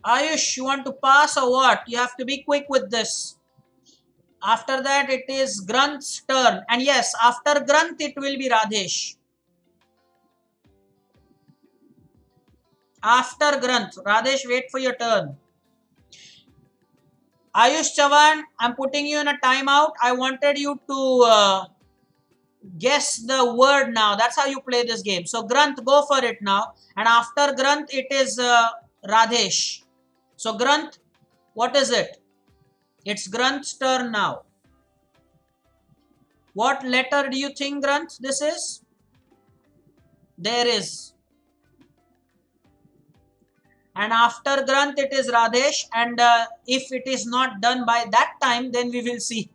Ayush, you want to pass or what? You have to be quick with this. After that, it is Granth's turn. And yes, after Granth, it will be Radhesh. After Granth, Radhesh, wait for your turn. Ayush Chavan, I'm putting you in a timeout. I wanted you to guess the word now. That's how you play this game. So Granth, go for it now. And after Granth, it is Radhesh. So Granth, what is it? It's Granth's turn now. What letter do you think, Granth, this is? There is. And after Granth, it is Radhesh. And if it is not done by that time, then we will see.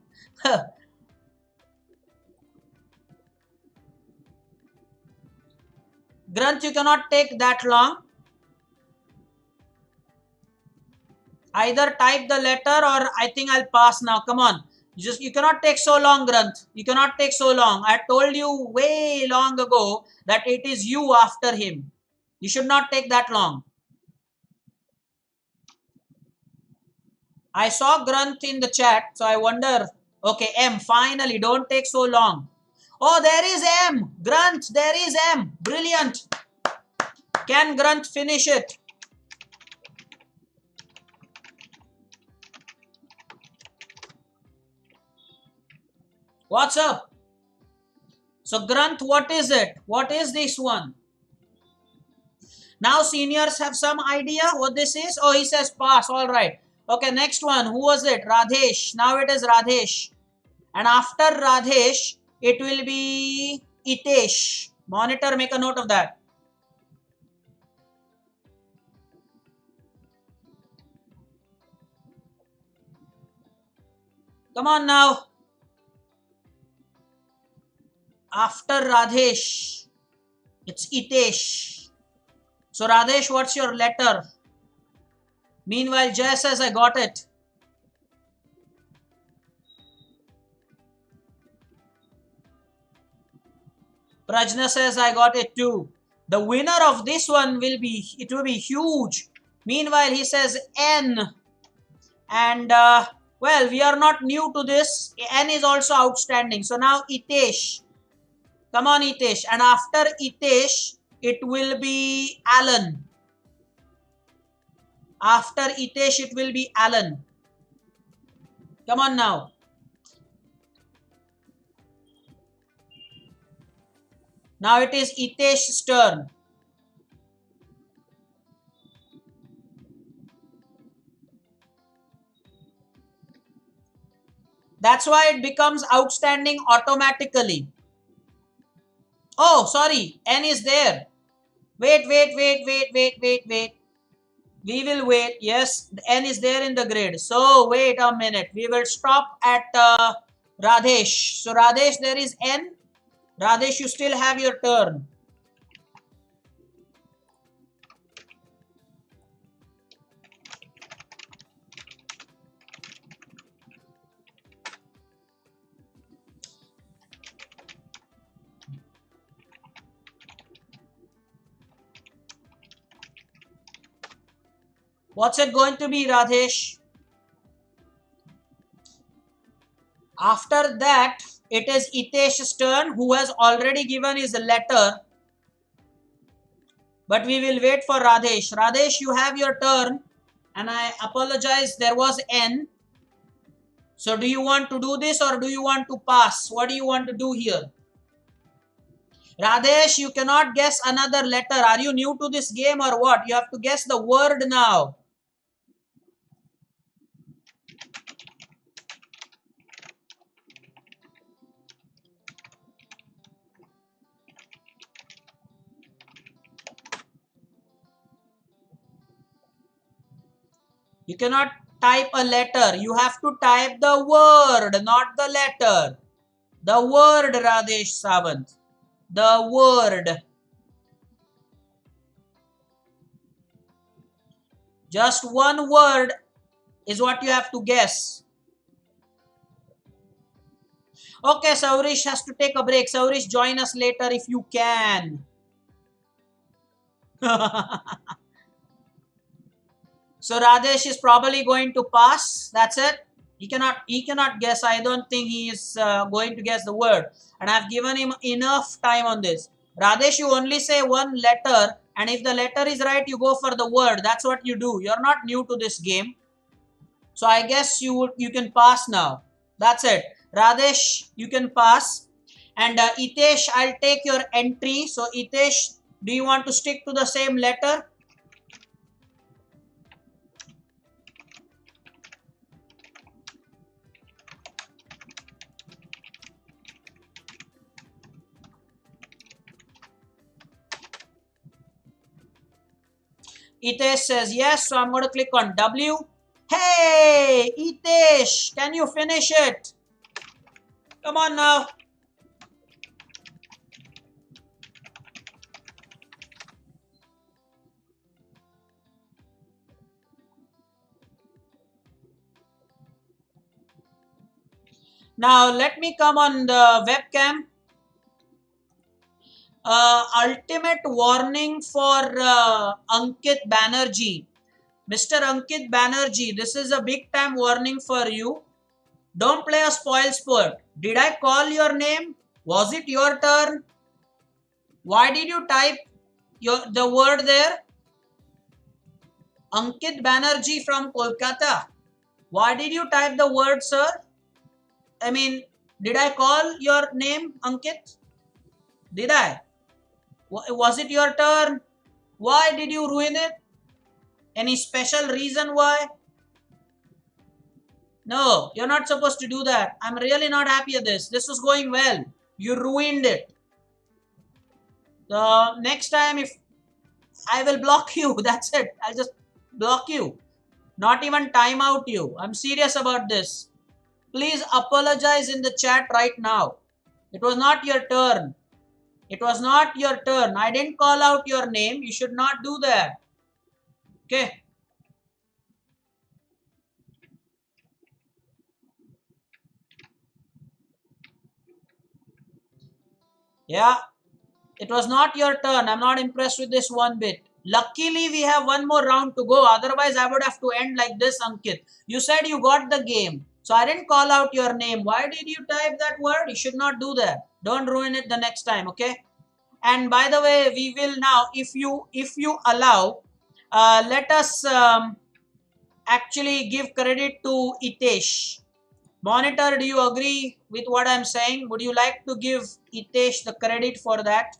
Granth, you cannot take that long. Either type the letter or I think I'll pass now. Come on. You cannot take so long, Granth. You cannot take so long. I told you way long ago that it is you after him. You should not take that long. I saw Granth in the chat, so I wonder. Okay, M, finally, don't take so long. Oh, there is M. Granth, there is M. Brilliant. Can Granth finish it? What's up? So Granth, what is it? What is this one? Now seniors have some idea what this is? Oh, he says pass. All right. Okay, next one. Who was it? Radhesh. Now it is Radhesh. And after Radhesh, it will be Itesh. Monitor, make a note of that. Come on now. After Radhesh, it's Itesh. So Radhesh, what's your letter? Meanwhile, Jay says I got it. Prajna says I got it too. The winner of this one will be, it will be huge. Meanwhile, he says N. And well, we are not new to this. N is also outstanding. So now Itesh. Come on, Itesh. And after Itesh, it will be Alan. After Itesh, it will be Alan. Come on now. Now it is Itesh's turn. That's why it becomes outstanding automatically. Oh, sorry. N is there. Wait. We will wait. Yes, N is there in the grid. So wait a minute. We will stop at Radhesh. So Radhesh, there is N. Radhesh, you still have your turn. What's it going to be, Radhesh? After that, it is Itesh's turn, who has already given his letter. But we will wait for Radhesh. Radhesh, you have your turn. And I apologize, there was N. So do you want to do this or do you want to pass? What do you want to do here? Radhesh, you cannot guess another letter. Are you new to this game or what? You have to guess the word now. You cannot type a letter. You have to type the word, not the letter. The word, Radhesh Sawant. The word. Just one word is what you have to guess. Okay, Saurish has to take a break. Saurish, join us later if you can. So Radhesh is probably going to pass. That's it. He cannot guess. I don't think he is going to guess the word. And I've given him enough time on this. Radhesh, you only say one letter. And if the letter is right, you go for the word. That's what you do. You're not new to this game. So I guess you can pass now. That's it. Radhesh, you can pass. And Itesh, I'll take your entry. So Itesh, do you want to stick to the same letter? Itesh says yes, so I'm going to click on W. Hey, Itesh, can you finish it? Come on now. Now let me come on the webcam. Ultimate warning for Ankit Banerjee. Mr. Ankit Banerjee, this is a big time warning for you. Don't play a spoil sport. Did I call your name? Was it your turn? Why did you type the word there? Ankit Banerjee from Kolkata. Why did you type the word, sir? I mean, did I call your name, Ankit? Did I? Was it your turn? Why did you ruin it? Any special reason why? No, you're not supposed to do that. I'm really not happy at this. This was going well. You ruined it. The next time, if I will block you, that's it. I'll just block you. Not even time out you. I'm serious about this. Please apologize in the chat right now. It was not your turn. It was not your turn. I didn't call out your name. You should not do that. Okay. Yeah. It was not your turn. I'm not impressed with this one bit. Luckily, we have one more round to go. Otherwise, I would have to end like this, Ankit. You said you got the game. So I didn't call out your name. Why did you type that word? You should not do that. Don't ruin it the next time, okay? And by the way, we will now, if you allow, let us actually give credit to Itesh. Monitor, do you agree with what I'm saying? Would you like to give Itesh the credit for that?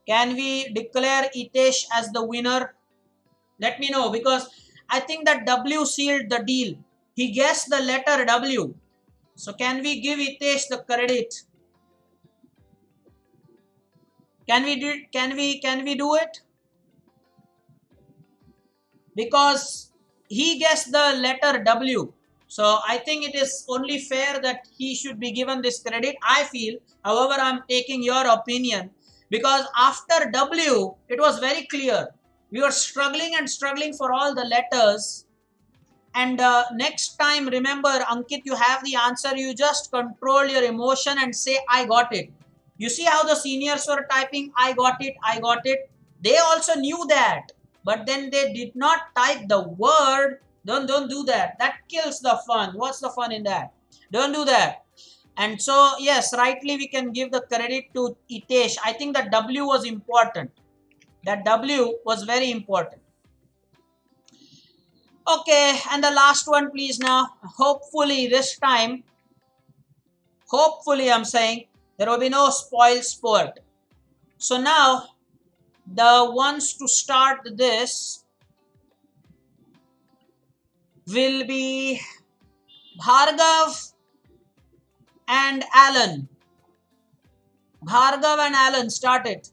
Can we declare Itesh as the winner? Let me know, because I think that W sealed the deal. He guessed the letter W. So can we give Itesh the credit? Can we do it? Because he guessed the letter W. So I think it is only fair that he should be given this credit, I feel. However, I'm taking your opinion, because after W, it was very clear. We were struggling and struggling for all the letters. And next time, remember, Ankit, you have the answer. You just control your emotion and say, I got it. You see how the seniors were typing, I got it, I got it. They also knew that. But then they did not type the word. Don't do that. That kills the fun. What's the fun in that? Don't do that. And so, yes, rightly we can give the credit to Itesh. I think that W was important. That W was very important. Okay, and the last one, please now. Hopefully this time, hopefully I'm saying, there will be no spoil sport. So now, the ones to start this will be Bhargav and Alan. Bhargav and Alan, start it.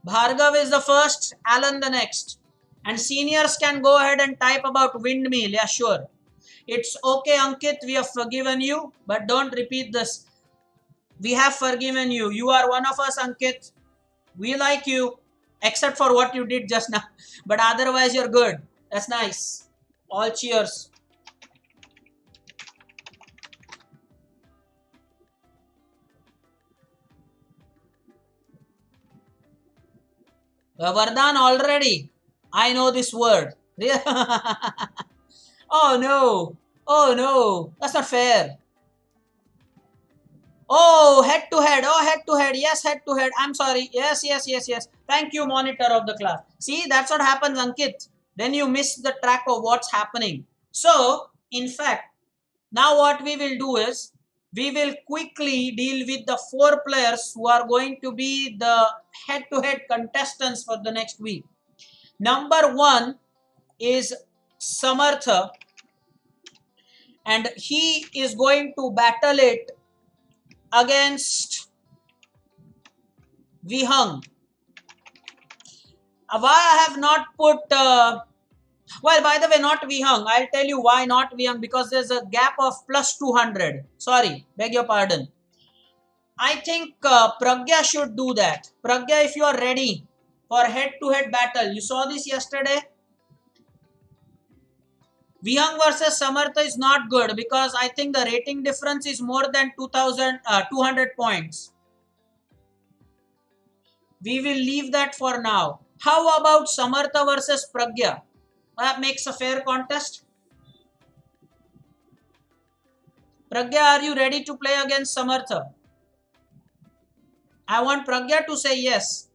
Bhargav is the first, Alan the next. And seniors can go ahead and type about windmill. Yeah, sure. It's okay, Ankit, we have forgiven you, but don't repeat this. We have forgiven you. You are one of us, Ankit. We like you, except for what you did just now. But otherwise, you're good. That's nice. All cheers. Vardhan, already. I know this word. Oh no. Oh no. That's not fair. Oh, head to head. Oh, head to head. Yes, head to head. I'm sorry. Yes. Thank you, monitor of the class. See, that's what happens, Ankit. Then you miss the track of what's happening. So, in fact, now what we will do is, we will quickly deal with the 4 players who are going to be the head-to-head contestants for the next week. Number 1 is Samartha, and he is going to battle it against Vihang. Why I have not put, well, by the way, not Vihang. I'll tell you why not Vihang, because there's a gap of plus 200. Sorry, beg your pardon. I think Pragya should do that. Pragya, if you are ready for head-to-head battle. You saw this yesterday. Vihang versus Samartha is not good, because I think the rating difference is more than 200 points. We will leave that for now. How about Samartha versus Pragya? That makes a fair contest. Pragya, are you ready to play against Samartha? I want Pragya to say yes.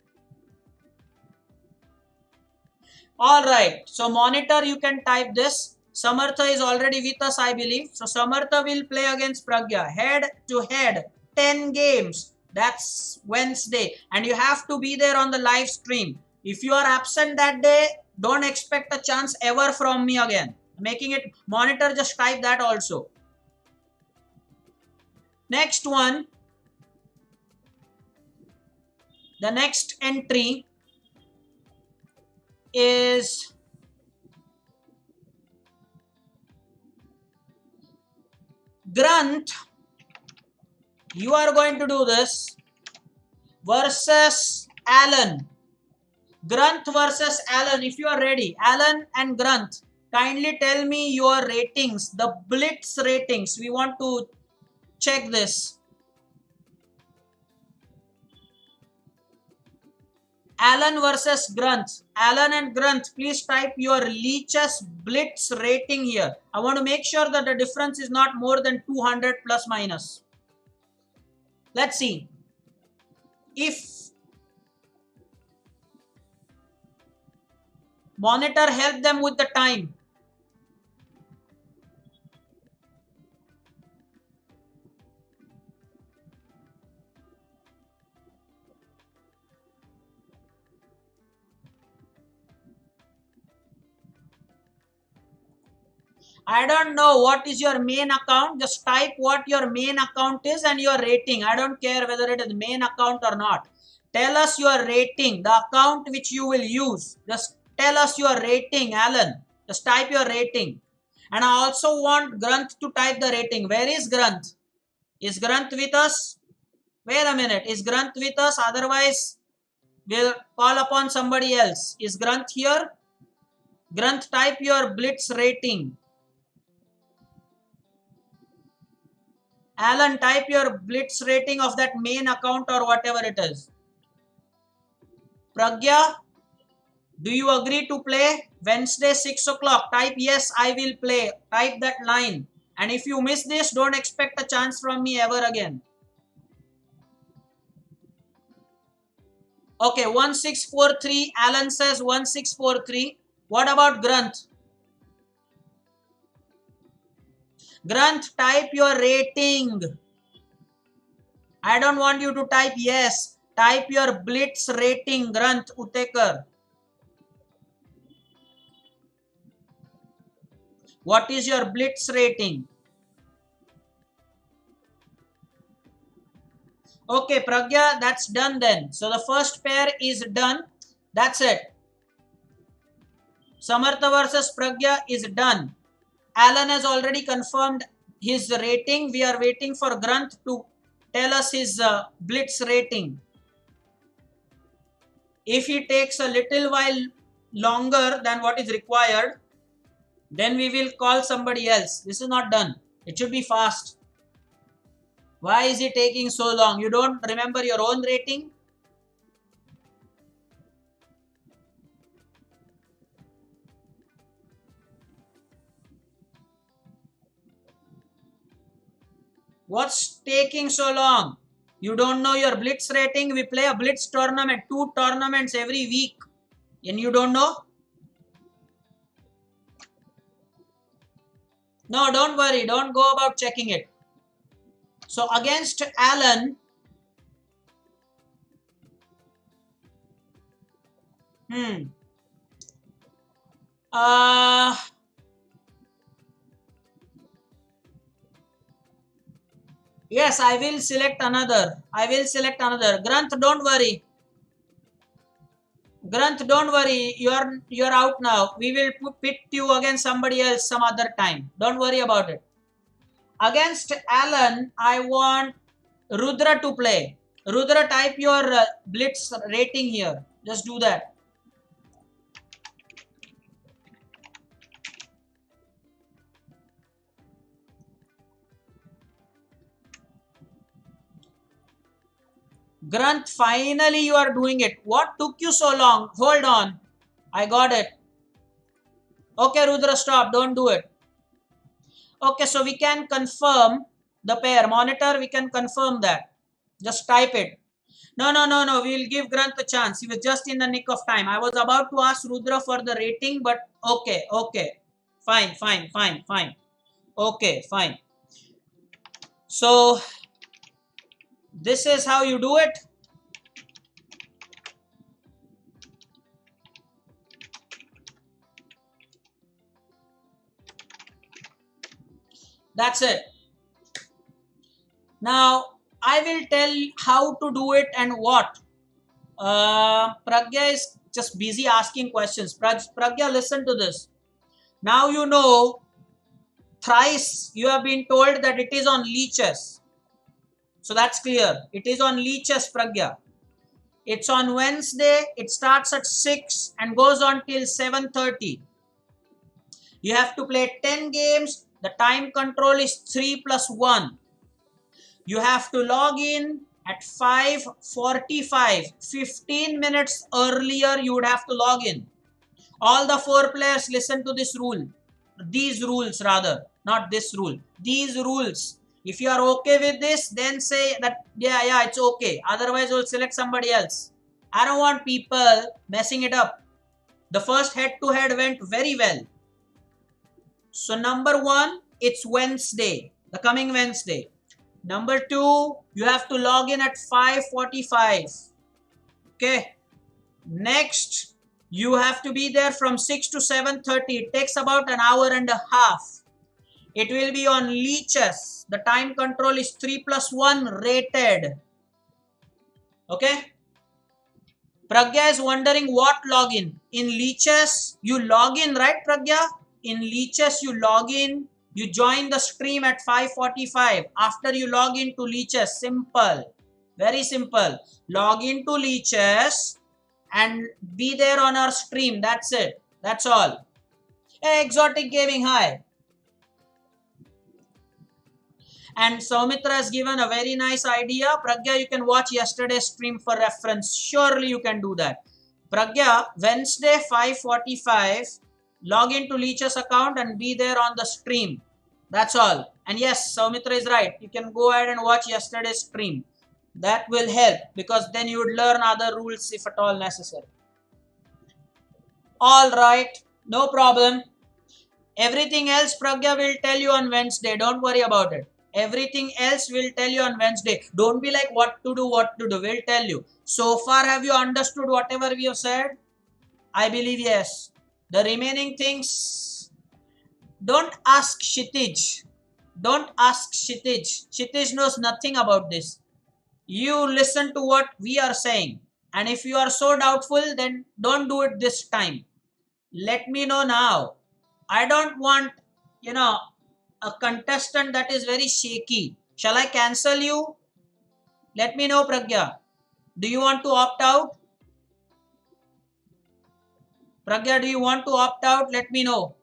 Alright, so monitor, you can type this. Samartha is already with us, I believe. So Samartha will play against Pragya. Head to head, 10 games. That's Wednesday. And you have to be there on the live stream. If you are absent that day, don't expect a chance ever from me again. Making it, monitor, just type that also. Next one. The next entry is Grunt. You are going to do this versus Alan. Grunt versus Alan. If you are ready, Alan and Grunt, kindly tell me your ratings, the Blitz ratings. We want to check this. Alan versus Grunth. Alan and Grunth, please type your leeches blitz rating here. I want to make sure that the difference is not more than 200 plus minus. Let's see. If monitor help them with the time. I don't know what is your main account. Just type what your main account is and your rating. I don't care whether it is main account or not. Tell us your rating, the account which you will use. Just tell us your rating, Alan. Just type your rating. And I also want Granth to type the rating. Where is Granth? Is Granth with us? Wait a minute. Is Granth with us? Otherwise, we'll call upon somebody else. Is Granth here? Granth, type your blitz rating. Alan, type your blitz rating of that main account or whatever it is. Pragya, do you agree to play? Wednesday 6 o'clock. Type yes, I will play. Type that line. And if you miss this, don't expect a chance from me ever again. Okay, 1643. Alan says 1643. What about Granth? Granth, type your rating. I don't want you to type yes. Type your blitz rating, Granth Utekar. What is your blitz rating? Okay, Pragya, that's done then. So the first pair is done. That's it. Samartha versus Pragya is done. Alan has already confirmed his rating. We are waiting for Granth to tell us his blitz rating. If he takes a little while longer than what is required, then we will call somebody else. This is not done. It should be fast. Why is it taking so long? You don't remember your own rating? What's taking so long? You don't know your blitz rating? We play a blitz tournament, 2 tournaments every week. And you don't know? No, don't worry. Don't go about checking it. So against Alan, yes, I will select another. Granth, don't worry. Granth, don't worry. You're out now. We will pit you against somebody else some other time. Don't worry about it. Against Alan, I want Rudra to play. Rudra, type your blitz rating here. Just do that. Granth, finally you are doing it. What took you so long? Hold on. I got it. Okay, Rudra, stop. Don't do it. Okay, so we can confirm the pair. Monitor, we can confirm that. Just type it. No. We will give Granth a chance. He was just in the nick of time. I was about to ask Rudra for the rating, but okay. Fine. Okay, fine. So, this is how you do it. That's it. Now, I will tell how to do it and what. Pragya is just busy asking questions. Pragya, listen to this. Now you know, thrice you have been told that it is on leeches. So that's clear. It is on leeches, Pragya. It's on Wednesday. It starts at 6 and goes on till 7:30. You have to play 10 games. The time control is 3 plus 1. You have to log in At 5:45, 15 minutes earlier, you would have to log in. All the four players listen to this rule. These rules rather, not this rule. These rules. If you are okay with this, then say that, yeah, it's okay. Otherwise, we'll select somebody else. I don't want people messing it up. The first head-to-head went very well. So number one, it's Wednesday, the coming Wednesday. Number two, you have to log in at 5:45. Okay. Next, you have to be there from 6 to 7:30. It takes about an hour and a half. It will be on leeches. The time control is 3+1 rated. Okay. Pragya is wondering what login. In leeches, you log in, right, Pragya? In leeches, you log in. You join the stream at 5:45. After you log into leeches, simple. Very simple. Log into leeches and be there on our stream. That's it. That's all. Hey, Exotic Gaming, hi. And Soumitra has given a very nice idea. Pragya, you can watch yesterday's stream for reference. Surely you can do that. Pragya, Wednesday 5:45, log into Leech's account and be there on the stream. That's all. And yes, Soumitra is right. You can go ahead and watch yesterday's stream. That will help because then you would learn other rules if at all necessary. All right. No problem. Everything else Pragya will tell you on Wednesday. Don't worry about it. Everything else will tell you on Wednesday. Don't be like what to do. We'll tell you. So far, have you understood whatever we have said? I believe yes. The remaining things, don't ask Kshitij. Don't ask Kshitij. Kshitij knows nothing about this. You listen to what we are saying. And if you are so doubtful, then don't do it this time. Let me know now. I don't want, a contestant that is very shaky. Shall I cancel you? Let me know, Pragya. Do you want to opt out? Pragya, do you want to opt out? Let me know.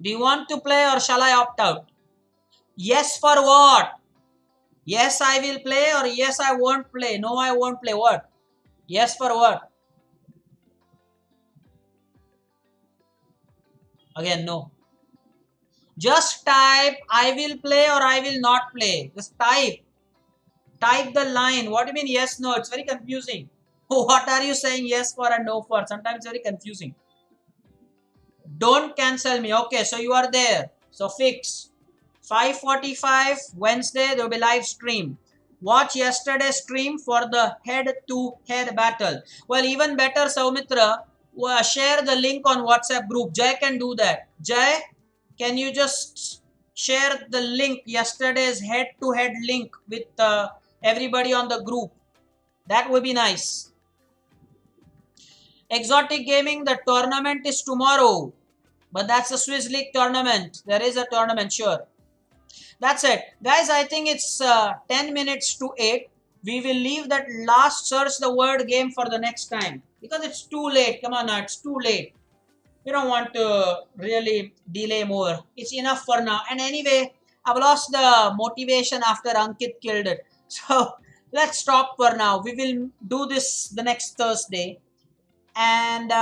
Do you want to play or shall I opt out? Yes for what? Yes, I will play or yes, I won't play. No, I won't play. What? Yes for what? Again, no. Just type I will play or I will not play. Just type. Type the line. What do you mean yes, no? It's very confusing. What are you saying yes for and no for? Sometimes it's very confusing. Don't cancel me. Okay, so you are there. So fix. 5:45 Wednesday, there will be live stream. Watch yesterday's stream for the head-to-head battle. Well, even better, Soumitra, share the link on WhatsApp group. Jay can do that. Jay, can you just share the link, yesterday's head-to-head link with everybody on the group? That would be nice. Exotic Gaming, the tournament is tomorrow. But that's a Swiss League tournament. There is a tournament, sure. That's it. Guys, I think it's 10 minutes to 8. We will leave that last search the word game for the next time. Because it's too late. Come on now, it's too late. We don't want to really delay more. It's enough for now. And anyway, I've lost the motivation after Ankit killed it. So, let's stop for now. We will do this the next Thursday. And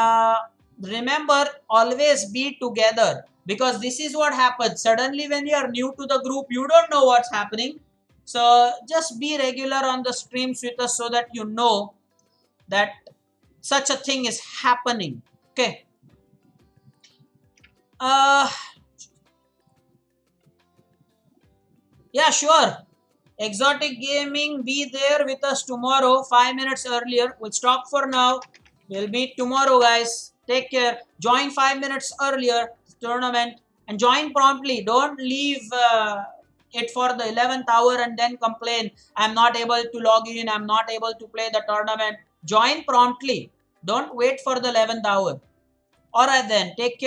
remember, always be together. Because this is what happens. Suddenly when you are new to the group, you don't know what's happening. So just be regular on the streams with us so that you know that such a thing is happening. Okay. Yeah, sure. Exotic Gaming, be there with us tomorrow, 5 minutes earlier. We'll stop for now. We'll meet tomorrow, guys. Take care. Join 5 minutes earlier. Tournament and join promptly. Don't leave it for the 11th hour and then complain, I'm not able to log in, I'm not able to play the tournament. Join promptly. Don't wait for the 11th hour. Alright then, take care.